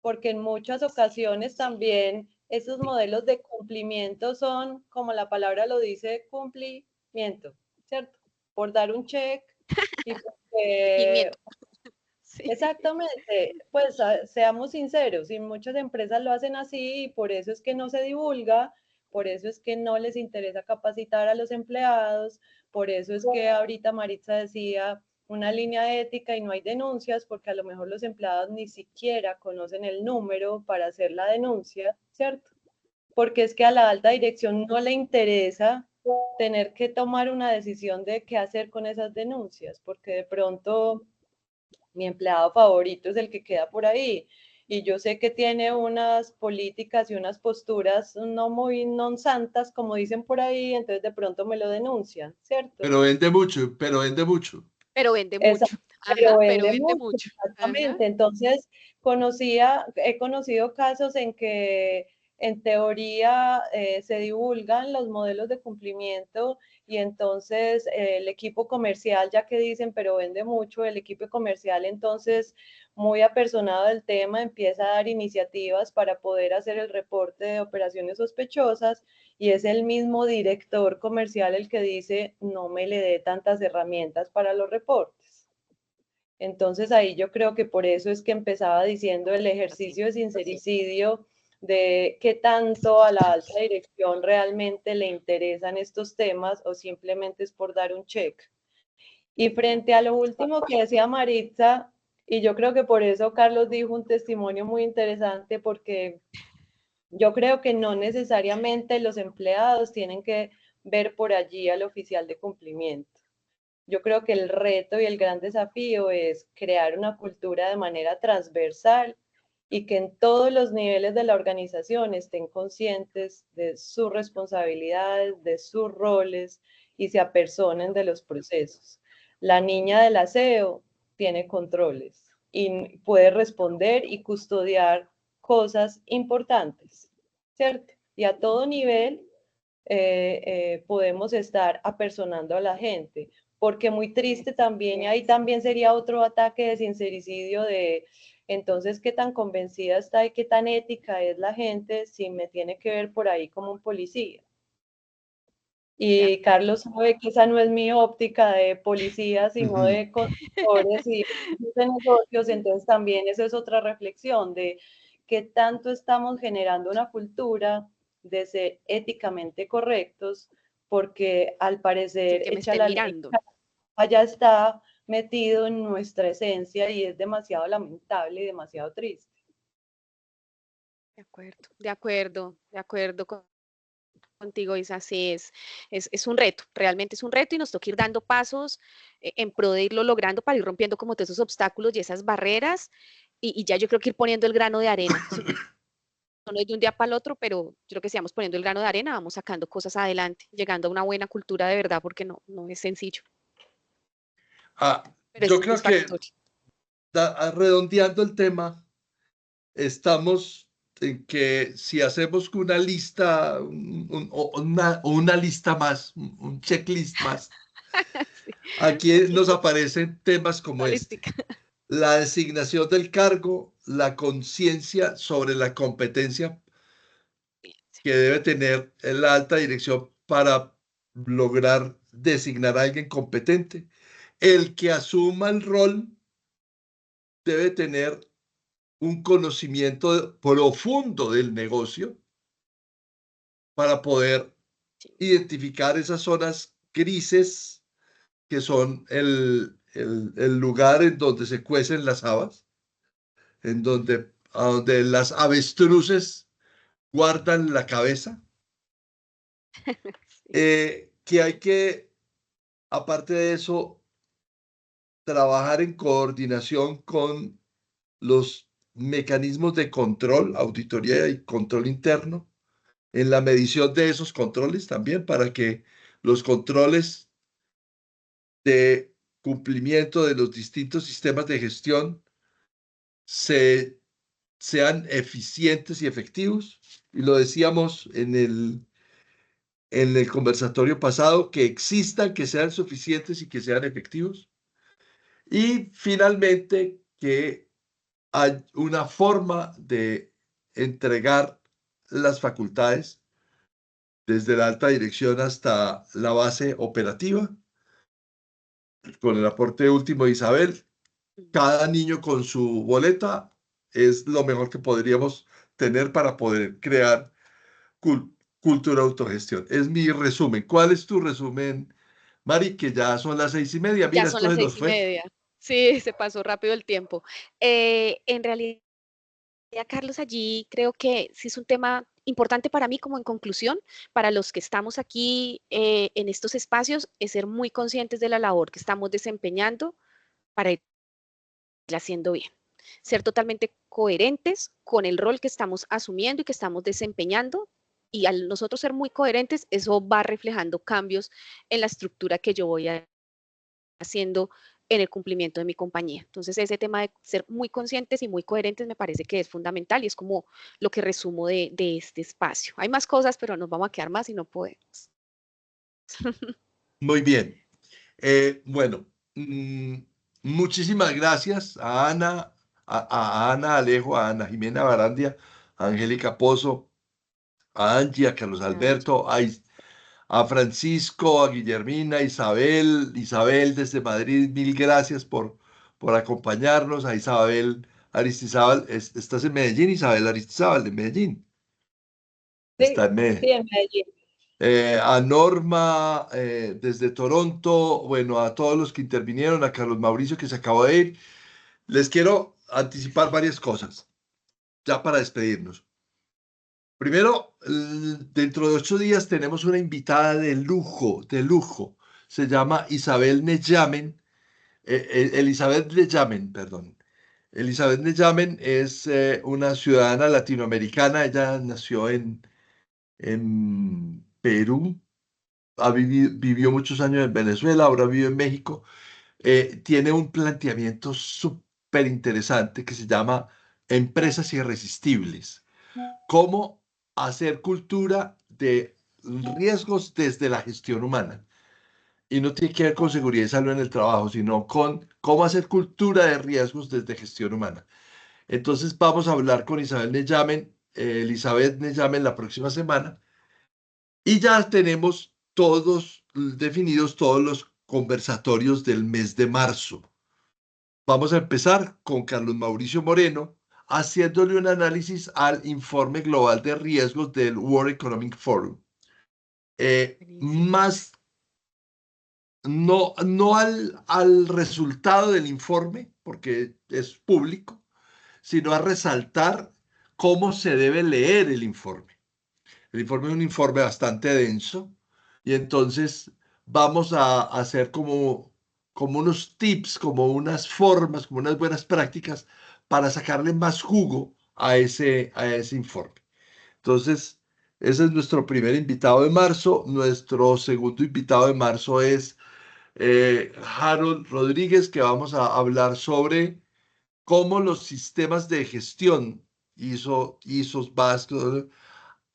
Porque en muchas ocasiones también esos modelos de cumplimiento son, como la palabra lo dice, cumplimiento, ¿cierto? Por dar un check y porque... Sí. Exactamente, pues seamos sinceros, y muchas empresas lo hacen así y por eso es que no se divulga, por eso es que no les interesa capacitar a los empleados, por eso es que ahorita Maritza decía una línea ética y no hay denuncias, porque a lo mejor los empleados ni siquiera conocen el número para hacer la denuncia, ¿cierto? Porque es que a la alta dirección no le interesa tener que tomar una decisión de qué hacer con esas denuncias, porque de pronto mi empleado favorito es el que queda por ahí. Y yo sé que tiene unas políticas y unas posturas no muy non santas, como dicen por ahí, entonces de pronto me lo denuncian, ¿cierto? Pero vende mucho, pero vende mucho. Pero vende mucho. Ajá, pero pero vende vende mucho, mucho. exactamente. Ajá. Entonces, he conocido casos en que en teoría se divulgan los modelos de cumplimiento y entonces el equipo comercial, ya que dicen, pero vende mucho, el equipo comercial entonces, muy apersonado del tema, empieza a dar iniciativas para poder hacer el reporte de operaciones sospechosas y es el mismo director comercial el que dice, no me le dé tantas herramientas para los reportes. Entonces ahí yo creo que por eso es que empezaba diciendo el ejercicio de sincericidio, de qué tanto a la alta dirección realmente le interesan estos temas o simplemente es por dar un check. Y frente a lo último que decía Maritza, y yo creo que por eso Carlos dijo un testimonio muy interesante, porque yo creo que no necesariamente los empleados tienen que ver por allí al oficial de cumplimiento. Yo creo que el reto y el gran desafío es crear una cultura de manera transversal y que en todos los niveles de la organización estén conscientes de sus responsabilidades, de sus roles y se apersonen de los procesos. La niña del aseo tiene controles y puede responder y custodiar cosas importantes, ¿cierto? Y a todo nivel podemos estar apersonando a la gente, porque muy triste también, y ahí también sería otro ataque de sincericidio de, entonces, qué tan convencida está y qué tan ética es la gente si me tiene que ver por ahí como un policía. Y Carlos sabe que esa no es mi óptica de policía, sino de consultores y de negocios, entonces también eso es otra reflexión de qué tanto estamos generando una cultura de ser éticamente correctos, porque al parecer Que me echa estén la mirando. allá está metido en nuestra esencia y es demasiado lamentable y demasiado triste. De acuerdo, de acuerdo contigo, Isa, sí, es un reto, realmente es un reto y nos toca ir dando pasos en pro de irlo logrando para ir rompiendo como todos esos obstáculos y esas barreras y ya yo creo que ir poniendo el grano de arena. No es de un día para el otro, pero yo creo que si vamos poniendo el grano de arena, vamos sacando cosas adelante, llegando a una buena cultura de verdad, porque no es sencillo. Pero Yo es creo que satisfactorio. redondeando el tema, estamos en que si hacemos una lista, una lista más, un checklist más, Sí, aquí nos aparecen temas como este. holística. La designación del cargo, la conciencia sobre la competencia que debe tener la alta dirección para lograr designar a alguien competente. El que asuma el rol debe tener un conocimiento profundo del negocio para poder identificar esas zonas grises que son el lugar en donde se cuecen las habas a donde las avestruces guardan la cabeza, que hay que, aparte de eso, trabajar en coordinación con los mecanismos de control, auditoría y control interno, en la medición de esos controles también, para que los controles de cumplimiento de los distintos sistemas de gestión sean eficientes y efectivos. Y lo decíamos en el conversatorio pasado, que existan, que sean suficientes y que sean efectivos. Y finalmente, que hay una forma de entregar las facultades desde la alta dirección hasta la base operativa, con el aporte último de Isabel. Cada niño con su boleta es lo mejor que podríamos tener para poder crear cultura de autogestión. Es mi resumen. ¿Cuál es tu resumen, Mari? Que ya son las 6:30. Ya Mira, son esto las se nos fue. 6:30. Sí, se pasó rápido el tiempo. En realidad, Carlos, allí creo que sí es un tema importante para mí, como en conclusión, para los que estamos aquí en estos espacios, es ser muy conscientes de la labor que estamos desempeñando para irla haciendo bien. Ser totalmente coherentes con el rol que estamos asumiendo y que estamos desempeñando. Y al nosotros ser muy coherentes, eso va reflejando cambios en la estructura que yo voy haciendo en el cumplimiento de mi compañía. Entonces, ese tema de ser muy conscientes y muy coherentes me parece que es fundamental y es como lo que resumo de este espacio. Hay más cosas, pero nos vamos a quedar más y no podemos. Muy bien. Bueno, muchísimas gracias a Ana, a Ana Alejo, a Ana Jimena Barandia, a Angélica Pozo, a Angie, a Carlos Alberto, a Francisco, a Guillermina, a Isabel desde Madrid, mil gracias por acompañarnos, a Isabel Aristizábal. ¿Estás en Medellín, Isabel Aristizábal, de Medellín? Está en Medellín. Sí, en Medellín. A Norma desde Toronto, bueno, a todos los que intervinieron, a Carlos Mauricio que se acabó de ir. Les quiero anticipar varias cosas, ya para despedirnos. Primero, dentro de 8 días tenemos una invitada de lujo, de lujo. Se llama Isabel Neyamen, Elizabeth Neyamen, perdón. Elizabeth Neyamen es una ciudadana latinoamericana. Ella nació en Perú, vivió muchos años en Venezuela, ahora vive en México. Tiene un planteamiento súper interesante que se llama Empresas Irresistibles. Cómo hacer cultura de riesgos desde la gestión humana. Y no tiene que ver con seguridad y salud en el trabajo, sino con cómo hacer cultura de riesgos desde gestión humana. Entonces vamos a hablar con Elizabeth Neyamen la próxima semana. Y ya tenemos definidos todos los conversatorios del mes de marzo. Vamos a empezar con Carlos Mauricio Moreno, haciéndole un análisis al informe global de riesgos del World Economic Forum. Más, no al resultado del informe, porque es público, sino a resaltar cómo se debe leer el informe. El informe es un informe bastante denso y entonces vamos a hacer como unos tips, como unas formas, como unas buenas prácticas para sacarle más jugo a ese informe. Entonces, ese es nuestro primer invitado de marzo. Nuestro segundo invitado de marzo es Harold Rodríguez, que vamos a hablar sobre cómo los sistemas de gestión, ISOs, básicos,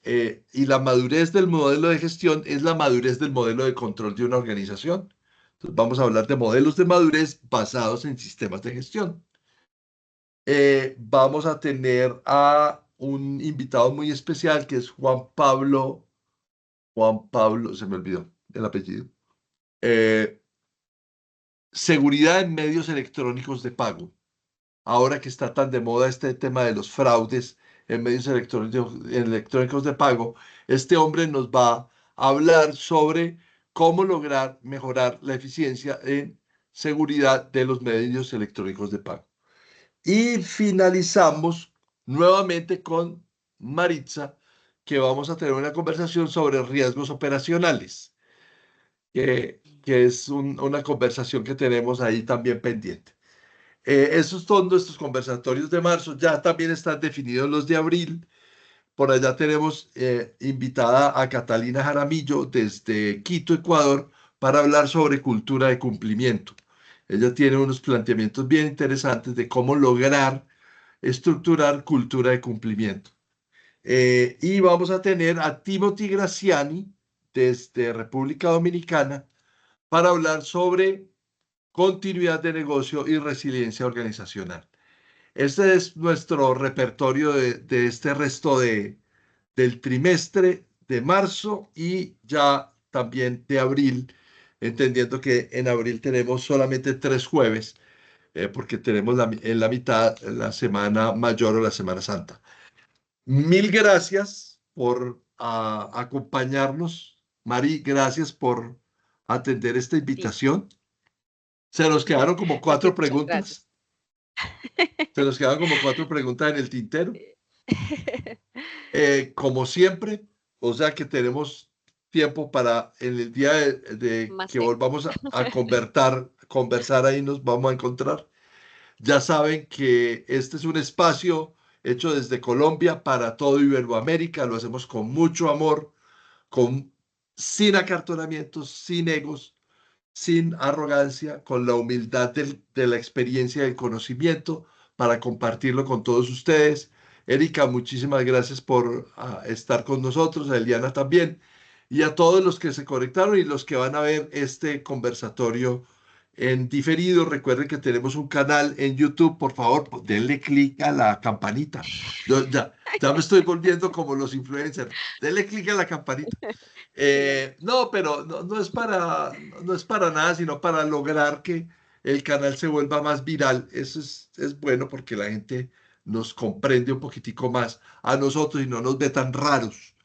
y la madurez del modelo de gestión es la madurez del modelo de control de una organización. Entonces vamos a hablar de modelos de madurez basados en sistemas de gestión. Vamos a tener a un invitado muy especial que es Juan Pablo, se me olvidó el apellido. Seguridad en medios electrónicos de pago. Ahora que está tan de moda este tema de los fraudes en medios electrónicos de pago, este hombre nos va a hablar sobre cómo lograr mejorar la eficiencia en seguridad de los medios electrónicos de pago. Y finalizamos nuevamente con Maritza, que vamos a tener una conversación sobre riesgos operacionales, que es una conversación que tenemos ahí también pendiente. Esos son nuestros conversatorios de marzo. Ya también están definidos los de abril. Por allá tenemos invitada a Catalina Jaramillo desde Quito, Ecuador, para hablar sobre cultura de cumplimiento. Ella tiene unos planteamientos bien interesantes de cómo lograr estructurar cultura de cumplimiento. Y vamos a tener a Timothy Graciani desde República Dominicana para hablar sobre continuidad de negocio y resiliencia organizacional. Este es nuestro repertorio de este resto del trimestre de marzo y ya también de abril, entendiendo que en abril tenemos solamente 3 jueves, porque tenemos en la mitad la Semana Mayor o la Semana Santa. Mil gracias por acompañarnos. Mari, gracias por atender esta Sí, invitación. Se nos quedaron como a ti cuatro muchas gracias. preguntas. Se nos quedaron como 4 preguntas en el tintero. Como siempre, o sea que tenemos tiempo para en el día de Más que tiempo. volvamos a conversar, ahí nos vamos a encontrar. Ya saben que este es un espacio hecho desde Colombia para todo Iberoamérica. Lo hacemos con mucho amor, con, sin acartonamientos, sin egos, sin arrogancia, con la humildad de la experiencia y del conocimiento para compartirlo con todos ustedes. Erika, muchísimas gracias por estar con nosotros, a Eliana también, y a todos los que se conectaron y los que van a ver este conversatorio en diferido. Recuerden que tenemos un canal en YouTube. Por favor, denle clic a la campanita. Yo ya me estoy volviendo como los influencers. Denle clic a la campanita. Sí, No, pero no es para nada, sino para lograr que el canal se vuelva más viral. Eso es bueno porque la gente nos comprende un poquitico más a nosotros y no nos ve tan raros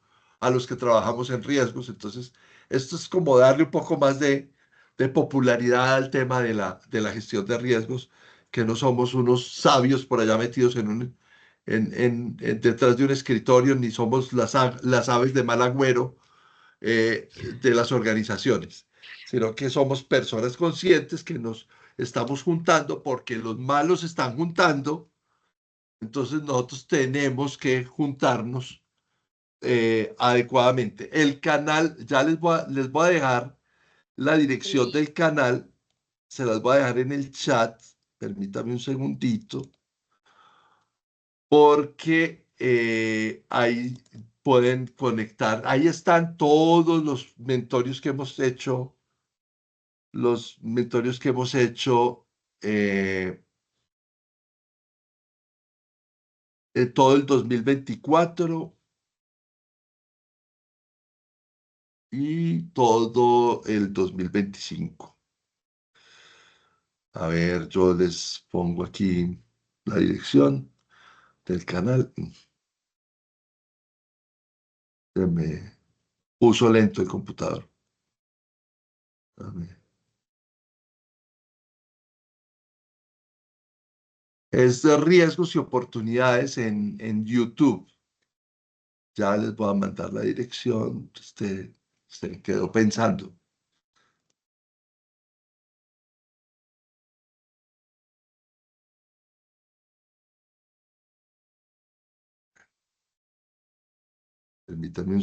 a los que trabajamos en riesgos. Entonces, esto es como darle un poco más de popularidad al tema de la gestión de riesgos, que no somos unos sabios por allá metidos detrás de un escritorio, ni somos las aves de mal agüero de las organizaciones, sino que somos personas conscientes que nos estamos juntando porque los malos se están juntando, entonces nosotros tenemos que juntarnos adecuadamente. El canal, ya les voy a dejar la dirección sí. del canal, se las voy a dejar en el chat, permítame un segundito, porque ahí pueden conectar, ahí están todos los mentorios que hemos hecho, eh, todo el 2024 y todo el 2025. A ver, yo les pongo aquí la dirección del canal. Se me puso lento el computador. A ver. Es de riesgos y oportunidades en YouTube. Ya les voy a mandar la dirección. Usted quedó pensando. Permítame un